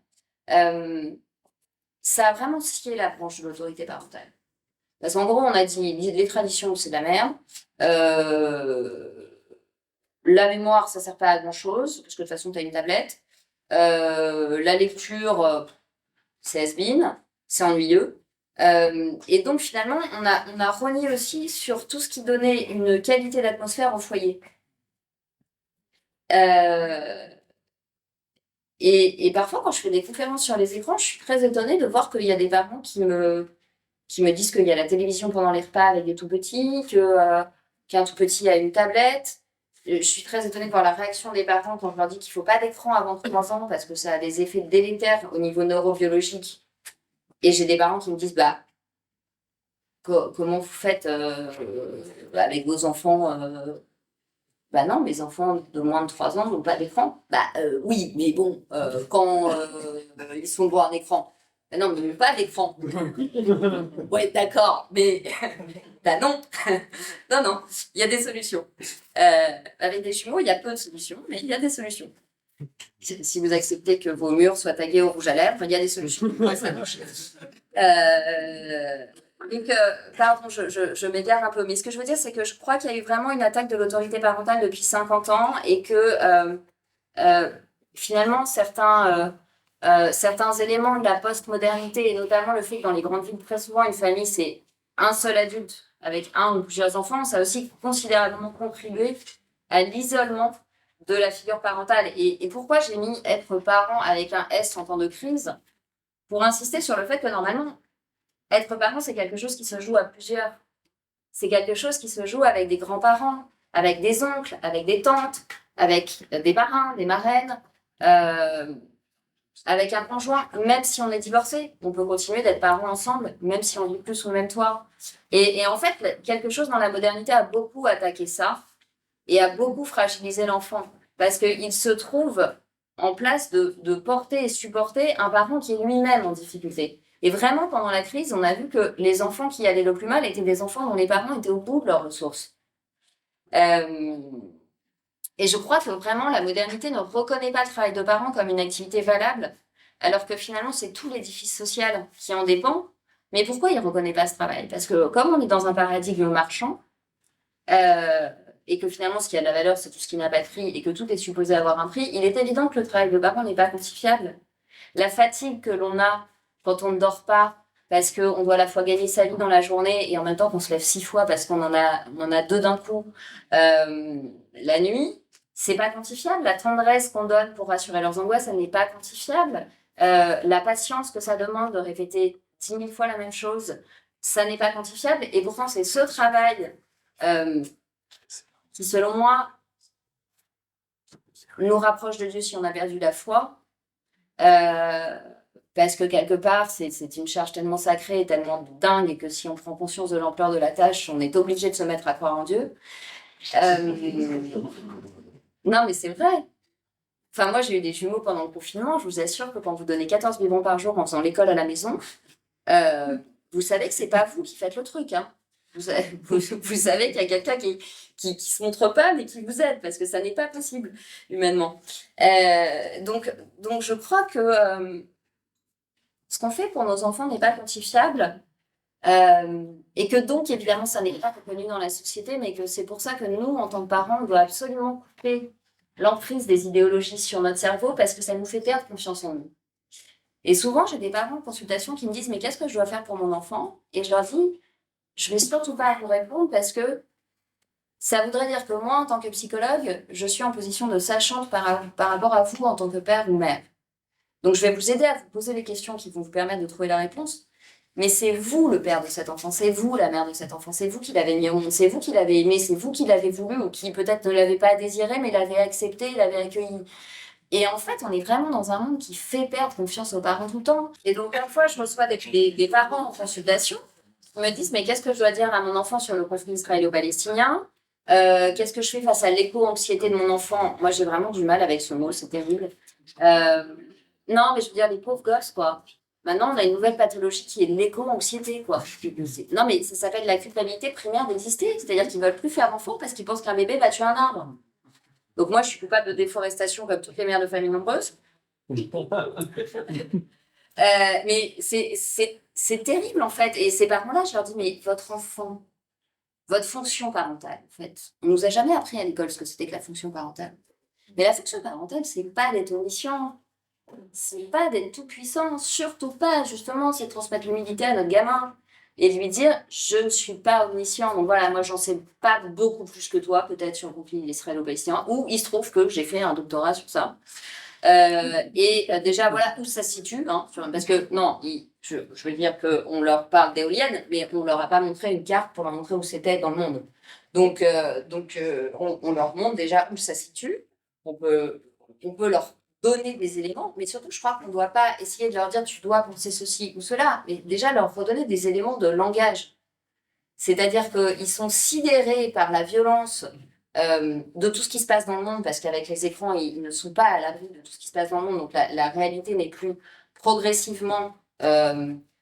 ça a vraiment scié la branche de l'autorité parentale. Parce qu'en gros, on a dit les traditions, c'est de la merde. La mémoire, ça sert pas à grand-chose, parce que de toute façon, tu as une tablette. La lecture, c'est has-been, c'est ennuyeux. Et donc, finalement, on a renié aussi sur tout ce qui donnait une qualité d'atmosphère au foyer. Et parfois, quand je fais des conférences sur les écrans, je suis très étonnée de voir qu'il y a des parents qui me disent qu'il y a la télévision pendant les repas avec des tout-petits, qu'un tout-petit a une tablette. Je suis très étonnée de voir la réaction des parents quand je leur dis qu'il ne faut pas d'écran avant 3 ans parce que ça a des effets délétères au niveau neurobiologique. Et j'ai des parents qui me disent, comment vous faites avec vos enfants Bah non, mes enfants de moins de 3 ans n'ont pas d'écran. Oui, mais bon, quand ils sont devant un écran. Bah non, mais pas d'écran. Ouais, d'accord, mais non. Non, il y a des solutions. Avec des jumeaux, il y a peu de solutions, mais il y a des solutions. Si vous acceptez que vos murs soient tagués au rouge à lèvres, il y a des solutions. Ouais, ça marche. Donc, pardon, je m'égare un peu, mais ce que je veux dire, c'est que je crois qu'il y a eu vraiment une attaque de l'autorité parentale depuis 50 ans et que finalement, certains éléments de la post-modernité, et notamment le fait que dans les grandes villes, très souvent, une famille, c'est un seul adulte avec un ou plusieurs enfants, ça a aussi considérablement contribué à l'isolement de la figure parentale. Et pourquoi j'ai mis être parent avec un S en temps de crise? Pour insister sur le fait que normalement, être parent, c'est quelque chose qui se joue à plusieurs. C'est quelque chose qui se joue avec des grands-parents, avec des oncles, avec des tantes, avec des parrains, des marraines, avec un conjoint. Même si on est divorcé, on peut continuer d'être parents ensemble, même si on vit plus sous le même toit. Et en fait, quelque chose dans la modernité a beaucoup attaqué ça et a beaucoup fragilisé l'enfant. Parce qu'il se trouve en place de porter et supporter un parent qui est lui-même en difficulté. Et vraiment, pendant la crise, on a vu que les enfants qui allaient le plus mal étaient des enfants dont les parents étaient au bout de leurs ressources. Et je crois que vraiment, la modernité ne reconnaît pas le travail de parents comme une activité valable, alors que finalement, c'est tout l'édifice social qui en dépend. Mais pourquoi il ne reconnaît pas ce travail? Parce que comme on est dans un paradigme marchand, et que finalement, ce qui a de la valeur, c'est tout ce qui n'a pas de prix, et que tout est supposé avoir un prix, il est évident que le travail de parent n'est pas quantifiable. La fatigue que l'on a quand on ne dort pas, parce qu'on doit à la fois gagner sa vie dans la journée, et en même temps qu'on se lève 6 fois parce qu'on en a 2 d'un coup la nuit, c'est pas quantifiable. La tendresse qu'on donne pour rassurer leurs angoisses, elle n'est pas quantifiable. La patience que ça demande de répéter 10 000 fois la même chose, ça n'est pas quantifiable. Et pourtant, c'est ce travail qui, selon moi, nous rapproche de Dieu si on a perdu la foi. Parce que quelque part, c'est une charge tellement sacrée et tellement dingue, et que si on prend conscience de l'ampleur de la tâche, on est obligé de se mettre à croire en Dieu. Non, mais c'est vrai. Enfin, moi, j'ai eu des jumeaux pendant le confinement. Je vous assure que quand vous donnez 14 biberons par jour en faisant l'école à la maison, vous savez que c'est pas vous qui faites le truc. Hein. Vous savez qu'il y a quelqu'un qui se montre pas, mais qui vous aide, parce que ça n'est pas possible humainement. Donc, je crois que ce qu'on fait pour nos enfants n'est pas quantifiable. Et que donc, évidemment, ça n'est pas reconnu dans la société, mais que c'est pour ça que nous, en tant que parents, on doit absolument couper l'emprise des idéologies sur notre cerveau, parce que ça nous fait perdre confiance en nous. Et souvent, j'ai des parents en consultation qui me disent « Mais qu'est-ce que je dois faire pour mon enfant ?» Et je leur dis « Je vais surtout pas vous répondre, parce que ça voudrait dire que moi, en tant que psychologue, je suis en position de sachante par rapport à vous en tant que père ou mère. Donc, je vais vous aider à vous poser les questions qui vont vous permettre de trouver la réponse. Mais c'est vous le père de cet enfant, c'est vous la mère de cet enfant, c'est vous qui l'avez mis au monde, c'est vous qui l'avez aimé, c'est vous qui l'avez voulu, ou qui peut-être ne l'avez pas désiré, mais l'avez accepté, l'avez accueilli. Et en fait, on est vraiment dans un monde qui fait perdre confiance aux parents tout le temps. Et donc, parfois, je reçois des parents en consultation qui me disent « Mais qu'est-ce que je dois dire à mon enfant sur le conflit israélo-palestinien ? Qu'est-ce que je fais face à l'éco-anxiété de mon enfant ?» Moi, j'ai vraiment du mal avec ce mot, c'est terrible. Non, mais je veux dire, les pauvres gosses, quoi. Maintenant, on a une nouvelle pathologie qui est l'éco-anxiété, quoi. Non, mais ça s'appelle la culpabilité primaire d'exister. C'est-à-dire qu'ils veulent plus faire d'enfants parce qu'ils pensent qu'un bébé va tuer un arbre. Donc moi, je suis coupable de déforestation comme toutes les mères de familles nombreuses. Mais c'est terrible, en fait. Et ces parents-là, je leur dis, mais votre enfant, votre fonction parentale, en fait, on nous a jamais appris à l'école ce que c'était que la fonction parentale. Mais la fonction parentale, c'est pas d'être omniscient, c'est pas d'être tout puissant, surtout pas, justement, c'est de transmettre l'humilité à notre gamin et de lui dire je ne suis pas omniscient, donc voilà, moi j'en sais pas beaucoup plus que toi, peut-être sur le conflit israélo-palestinien, ou il se trouve que j'ai fait un doctorat sur ça. Déjà, voilà où ça se situe, hein, parce que non, je veux dire qu'on leur parle d'éoliennes, mais on leur a pas montré une carte pour leur montrer où c'était dans le monde. Donc, on leur montre déjà où ça se situe. On peut leur donner des éléments, mais surtout, je crois qu'on ne doit pas essayer de leur dire tu dois penser ceci ou cela, mais déjà leur redonner des éléments de langage. C'est-à-dire qu'ils sont sidérés par la violence de tout ce qui se passe dans le monde, parce qu'avec les écrans, ils ne sont pas à l'abri de tout ce qui se passe dans le monde, donc la réalité n'est plus progressivement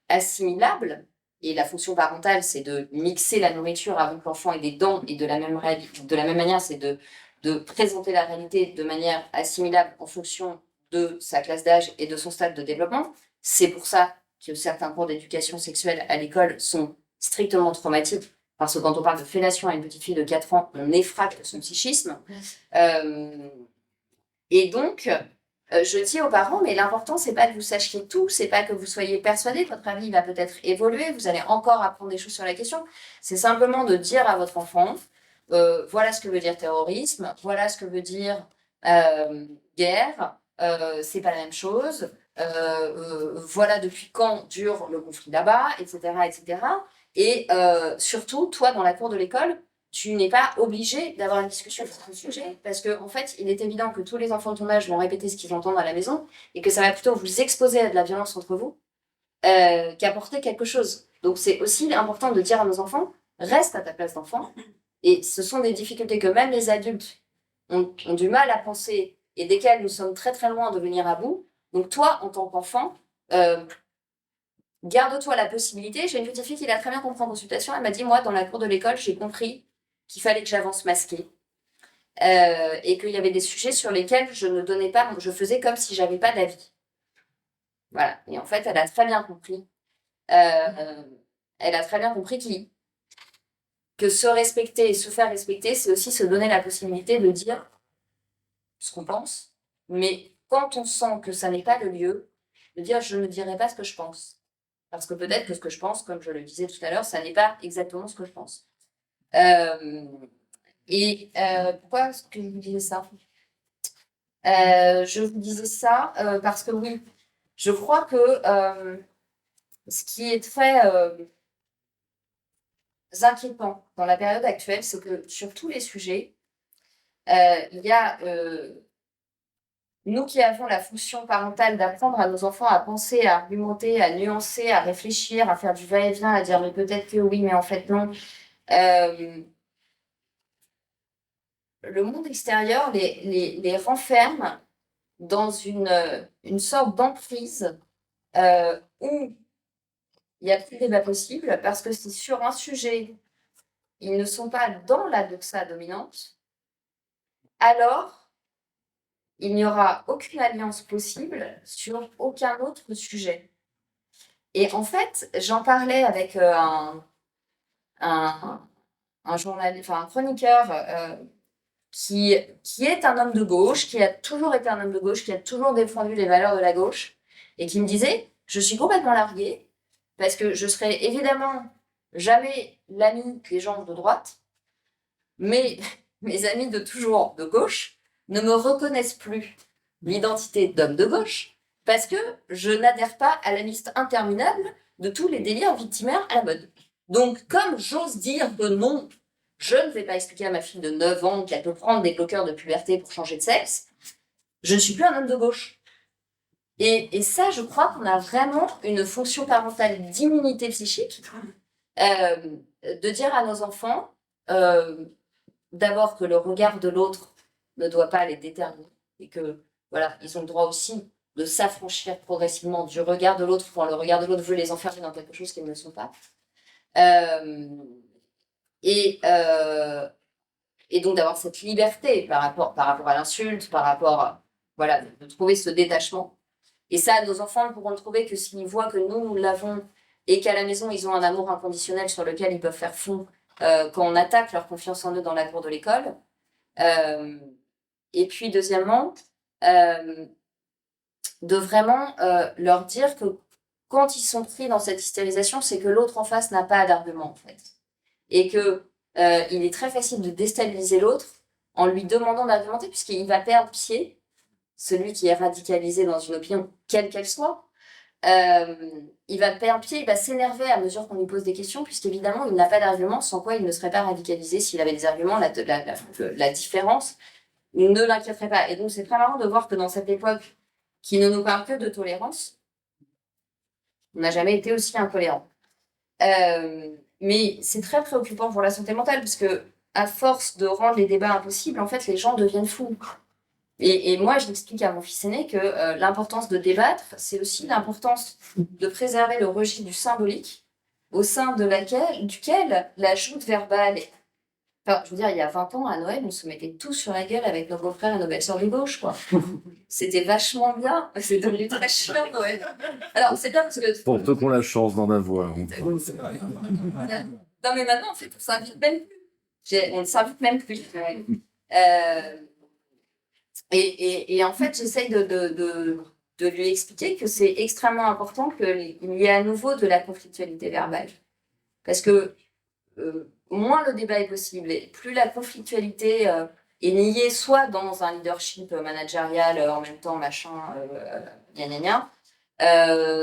assimilable. Et la fonction parentale, c'est de mixer la nourriture avant que l'enfant ait des dents, et de la même manière, c'est de présenter la réalité de manière assimilable en fonction de sa classe d'âge et de son stade de développement. C'est pour ça que certains cours d'éducation sexuelle à l'école sont strictement traumatiques, parce que quand on parle de fellation à une petite fille de 4 ans, on effracte son psychisme. Et donc, je dis aux parents, mais l'important, c'est pas que vous sachiez tout, c'est pas que vous soyez persuadés, votre avis va peut-être évoluer, vous allez encore apprendre des choses sur la question. C'est simplement de dire à votre enfant, voilà ce que veut dire terrorisme, voilà ce que veut dire guerre, c'est pas la même chose, voilà depuis quand dure le conflit là-bas, etc., etc. Et surtout, toi, dans la cour de l'école, tu n'es pas obligé d'avoir une discussion sur ce sujet, parce qu'en fait, il est évident que tous les enfants de ton âge vont répéter ce qu'ils entendent à la maison, et que ça va plutôt vous exposer à de la violence entre vous qu'apporter quelque chose. Donc c'est aussi important de dire à nos enfants, reste à ta place d'enfant, et ce sont des difficultés que même les adultes ont du mal à penser, et desquelles nous sommes très très loin de venir à bout. Donc toi, en tant qu'enfant, garde-toi la possibilité. J'ai une petite fille qui l'a très bien compris en consultation, elle m'a dit, moi, dans la cour de l'école, j'ai compris qu'il fallait que j'avance masquée. Et qu'il y avait des sujets sur lesquels je ne donnais pas, je faisais comme si j'avais pas d'avis. Voilà. Et en fait, elle a très bien compris. Elle a très bien compris que se respecter et se faire respecter, c'est aussi se donner la possibilité de dire ce qu'on pense, mais quand on sent que ça n'est pas le lieu, de dire je ne dirai pas ce que je pense. Parce que peut-être que ce que je pense, comme je le disais tout à l'heure, ça n'est pas exactement ce que je pense. Pourquoi est-ce que je vous disais ça? Je vous disais ça parce que oui, je crois que ce qui est très inquiétant dans la période actuelle, c'est que sur tous les sujets, il y a nous qui avons la fonction parentale d'apprendre à nos enfants à penser, à argumenter, à nuancer, à réfléchir, à faire du va-et-vient, à dire mais peut-être que oui, mais en fait non. Le monde extérieur les renferme dans une sorte d'emprise où il n'y a plus de débat possible parce que si sur un sujet, ils ne sont pas dans la doxa dominante, alors il n'y aura aucune alliance possible sur aucun autre sujet. Et en fait, j'en parlais avec un chroniqueur qui est un homme de gauche, qui a toujours été un homme de gauche, qui a toujours défendu les valeurs de la gauche, et qui me disait, je suis complètement larguée, parce que je serai évidemment jamais l'ami des gens de droite, mais mes amis de toujours de gauche ne me reconnaissent plus l'identité d'homme de gauche, parce que je n'adhère pas à la liste interminable de tous les délires victimaires à la mode. Donc, comme j'ose dire que non, je ne vais pas expliquer à ma fille de 9 ans qu'elle peut prendre des bloqueurs de puberté pour changer de sexe, je ne suis plus un homme de gauche. Et ça, je crois qu'on a vraiment une fonction parentale d'immunité psychique, de dire à nos enfants, d'abord que le regard de l'autre ne doit pas les déterminer, et que voilà, ils ont le droit aussi de s'affranchir progressivement du regard de l'autre quand le regard de l'autre veut les enfermer dans quelque chose qu'ils ne sont pas. Et donc d'avoir cette liberté par rapport à l'insulte, par rapport, voilà, de trouver ce détachement. Et ça, nos enfants ne pourront le trouver que s'ils voient que nous l'avons et qu'à la maison, ils ont un amour inconditionnel sur lequel ils peuvent faire fond quand on attaque leur confiance en eux dans la cour de l'école. Et puis, deuxièmement, de vraiment leur dire que quand ils sont pris dans cette hystérisation, c'est que l'autre en face n'a pas d'argument, en fait. Et que il est très facile de déstabiliser l'autre en lui demandant d'argumenter, puisqu'il va perdre pied, celui qui est radicalisé dans une opinion, quelle qu'elle soit. Il va perdre pied, il va s'énerver à mesure qu'on lui pose des questions, puisqu'évidemment, il n'a pas d'argument, sans quoi il ne serait pas radicalisé. S'il avait des arguments, la différence ne l'inquiéterait pas. Et donc, c'est très marrant de voir que dans cette époque qui ne nous parle que de tolérance, on n'a jamais été aussi intolérant. Mais c'est très préoccupant pour la santé mentale, parce que à force de rendre les débats impossibles, en fait, les gens deviennent fous. Et moi, je l'explique à mon fils aîné que l'importance de débattre, c'est aussi l'importance de préserver le registre du symbolique, au sein duquel la joute verbale. Enfin, je veux dire, il y a 20 ans, à Noël, on se mettait tous sur la gueule avec nos beaux-frères et nos belles-sœurs du gauche, quoi. C'était vachement bien. C'est devenu très chiant, Noël. Alors, c'est bien parce que... Pour ceux qui ont la chance d'en avoir. Non, mais maintenant, en fait, on s'invite même plus. On ne s'invite même plus. Et en fait, j'essaye de lui expliquer que c'est extrêmement important qu'il y ait à nouveau de la conflictualité verbale. Parce que moins le débat est possible, et plus la conflictualité est niée, soit dans un leadership managérial en même temps, machin, gna gna gna,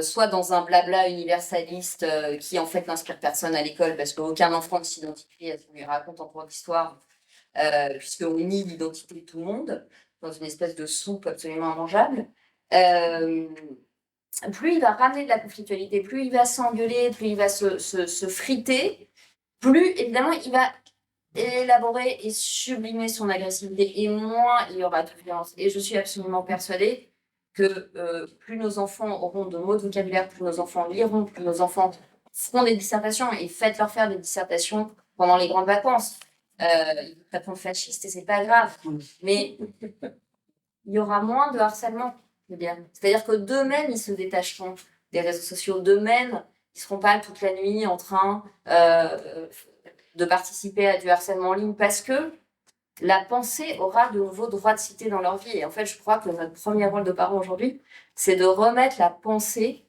soit dans un blabla universaliste qui en fait n'inspire personne à l'école parce qu'aucun enfant ne s'identifie à ce qu'on lui raconte en cours d'histoire, puisqu'on nie l'identité de tout le monde dans une espèce de soupe absolument immangeable. Plus il va ramener de la conflictualité, plus il va s'engueuler, plus il va se friter, plus évidemment il va élaborer et sublimer son agressivité, et moins il y aura de violence. Et je suis absolument persuadée que plus nos enfants auront de mots de vocabulaire, plus nos enfants liront, plus nos enfants feront des dissertations, et faites-leur faire des dissertations pendant les grandes vacances. Ils répondent fascistes et c'est pas grave, mais il y aura moins de harcèlement. C'est-à-dire que d'eux-mêmes, ils se détacheront des réseaux sociaux, d'eux-mêmes, ils seront pas toute la nuit en train de participer à du harcèlement en ligne parce que la pensée aura de nouveaux droits de cité dans leur vie. Et en fait, je crois que notre premier rôle de parents aujourd'hui, c'est de remettre la pensée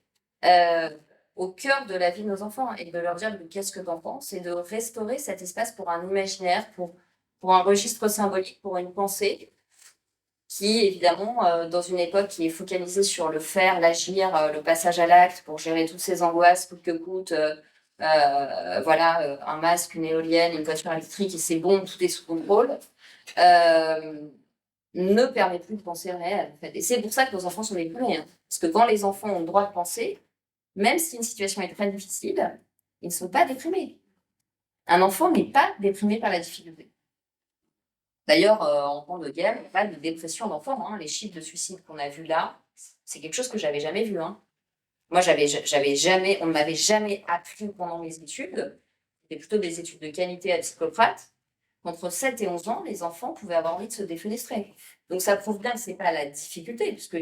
au cœur de la vie de nos enfants et de leur dire qu'est-ce que t'en penses et de restaurer cet espace pour un imaginaire, pour un registre symbolique, pour une pensée qui, évidemment, dans une époque qui est focalisée sur le faire, l'agir, le passage à l'acte pour gérer toutes ces angoisses coûte que coûte, voilà, un masque, une éolienne, une voiture électrique et c'est bon, tout est sous contrôle, ne permet plus de penser réel. En fait. Et c'est pour ça que nos enfants sont déprimés. Hein. Parce que quand les enfants ont le droit de penser, même si une situation est très difficile, ils ne sont pas déprimés. Un enfant n'est pas déprimé par la difficulté. D'ailleurs, en temps de guerre, il n'y a pas de dépression d'enfants. Hein. Les chiffres de suicide qu'on a vus là, c'est quelque chose que j'avais jamais vu. Hein. Moi, on ne m'avait jamais appris pendant mes études, c'était plutôt des études de qualité à psychopathe, qu'entre 7 et 11 ans, les enfants pouvaient avoir envie de se défenestrer. Donc ça prouve bien que ce n'est pas la difficulté, puisque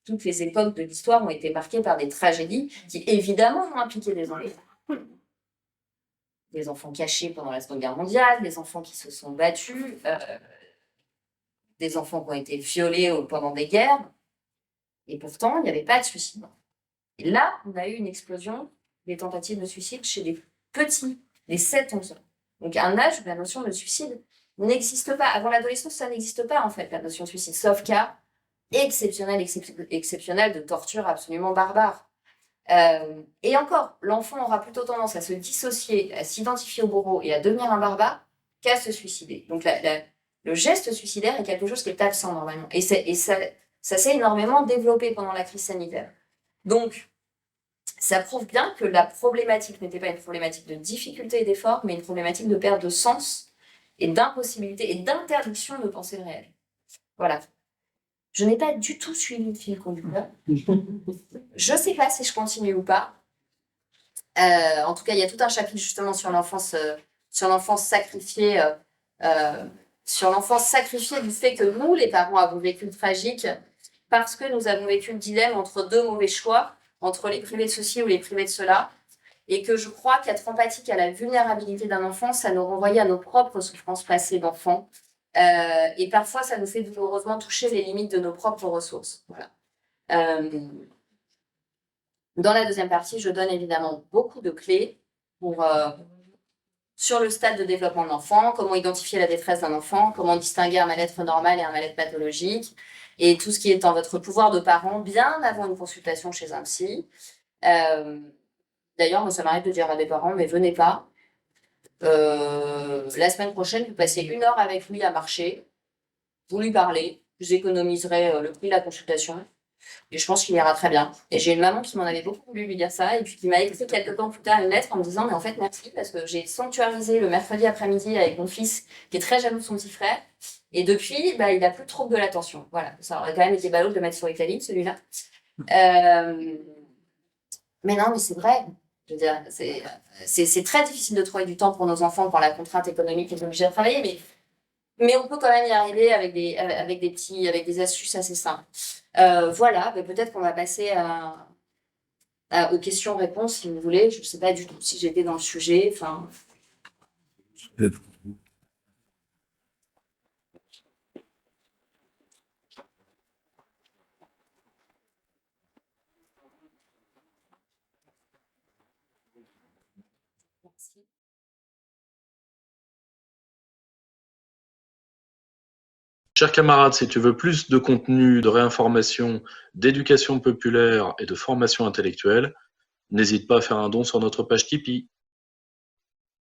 toutes les époques de l'histoire ont été marquées par des tragédies qui, évidemment, ont impliqué des enfants. Des enfants cachés pendant la Seconde Guerre mondiale, des enfants qui se sont battus, des enfants qui ont été violés pendant des guerres. Et pourtant, il n'y avait pas de suicide. Et là, on a eu une explosion des tentatives de suicide chez les petits, les 7-11 ans. Donc un âge où la notion de suicide n'existe pas. Avant l'adolescence, ça n'existe pas en fait, la notion de suicide, sauf cas exceptionnel de torture absolument barbare. Et encore, l'enfant aura plutôt tendance à se dissocier, à s'identifier au bourreau et à devenir un barbare qu'à se suicider. Donc le geste suicidaire est quelque chose qui est absent normalement. Et ça s'est énormément développé pendant la crise sanitaire. Donc, ça prouve bien que la problématique n'était pas une problématique de difficulté et d'effort, mais une problématique de perte de sens et d'impossibilité et d'interdiction de penser le réel. Voilà. Je n'ai pas du tout suivi le fil conducteur. Je ne sais pas si je continue ou pas. En tout cas, il y a tout un chapitre justement sur l'enfance sacrifiée, sur l'enfance sacrifiée du fait que nous, les parents, avons vécu le tragique parce que nous avons vécu le dilemme entre deux mauvais choix, entre les privés de ceci ou les privés de cela, et que je crois qu'être empathique à la vulnérabilité d'un enfant, ça nous renvoie à nos propres souffrances passées d'enfants, et parfois ça nous fait douloureusement toucher les limites de nos propres ressources. Voilà. Dans la deuxième partie, je donne évidemment beaucoup de clés sur le stade de développement de l'enfant, comment identifier la détresse d'un enfant, comment distinguer un mal-être normal et un mal-être pathologique, et tout ce qui est en votre pouvoir de parent bien avant une consultation chez un psy. D'ailleurs, moi, ça m'arrive de dire à des parents, mais venez pas. La semaine prochaine, vous passez 1 heure avec lui à marcher, vous lui parlez, vous économiserez le prix de la consultation, et je pense qu'il ira très bien. Et j'ai une maman qui m'en avait beaucoup voulu lui dire ça, et puis qui m'a écrit quelques temps plus tard une lettre en me disant, mais en fait, merci, parce que j'ai sanctuarisé le mercredi après-midi avec mon fils, qui est très jaloux de son petit frère, et depuis, il n'a plus trop de l'attention. Voilà, ça aurait quand même été ballot de le mettre sur Italie, celui-là. Mais non, mais c'est vrai. Je veux dire, c'est très difficile de trouver du temps pour nos enfants quand la contrainte économique est obligée de travailler, mais on peut quand même y arriver avec des astuces assez simples. Voilà, peut-être qu'on va passer aux questions-réponses si vous voulez. Je ne sais pas du tout si j'étais dans le sujet. Enfin. Chers camarades, si tu veux plus de contenu, de réinformation, d'éducation populaire et de formation intellectuelle, n'hésite pas à faire un don sur notre page Tipeee.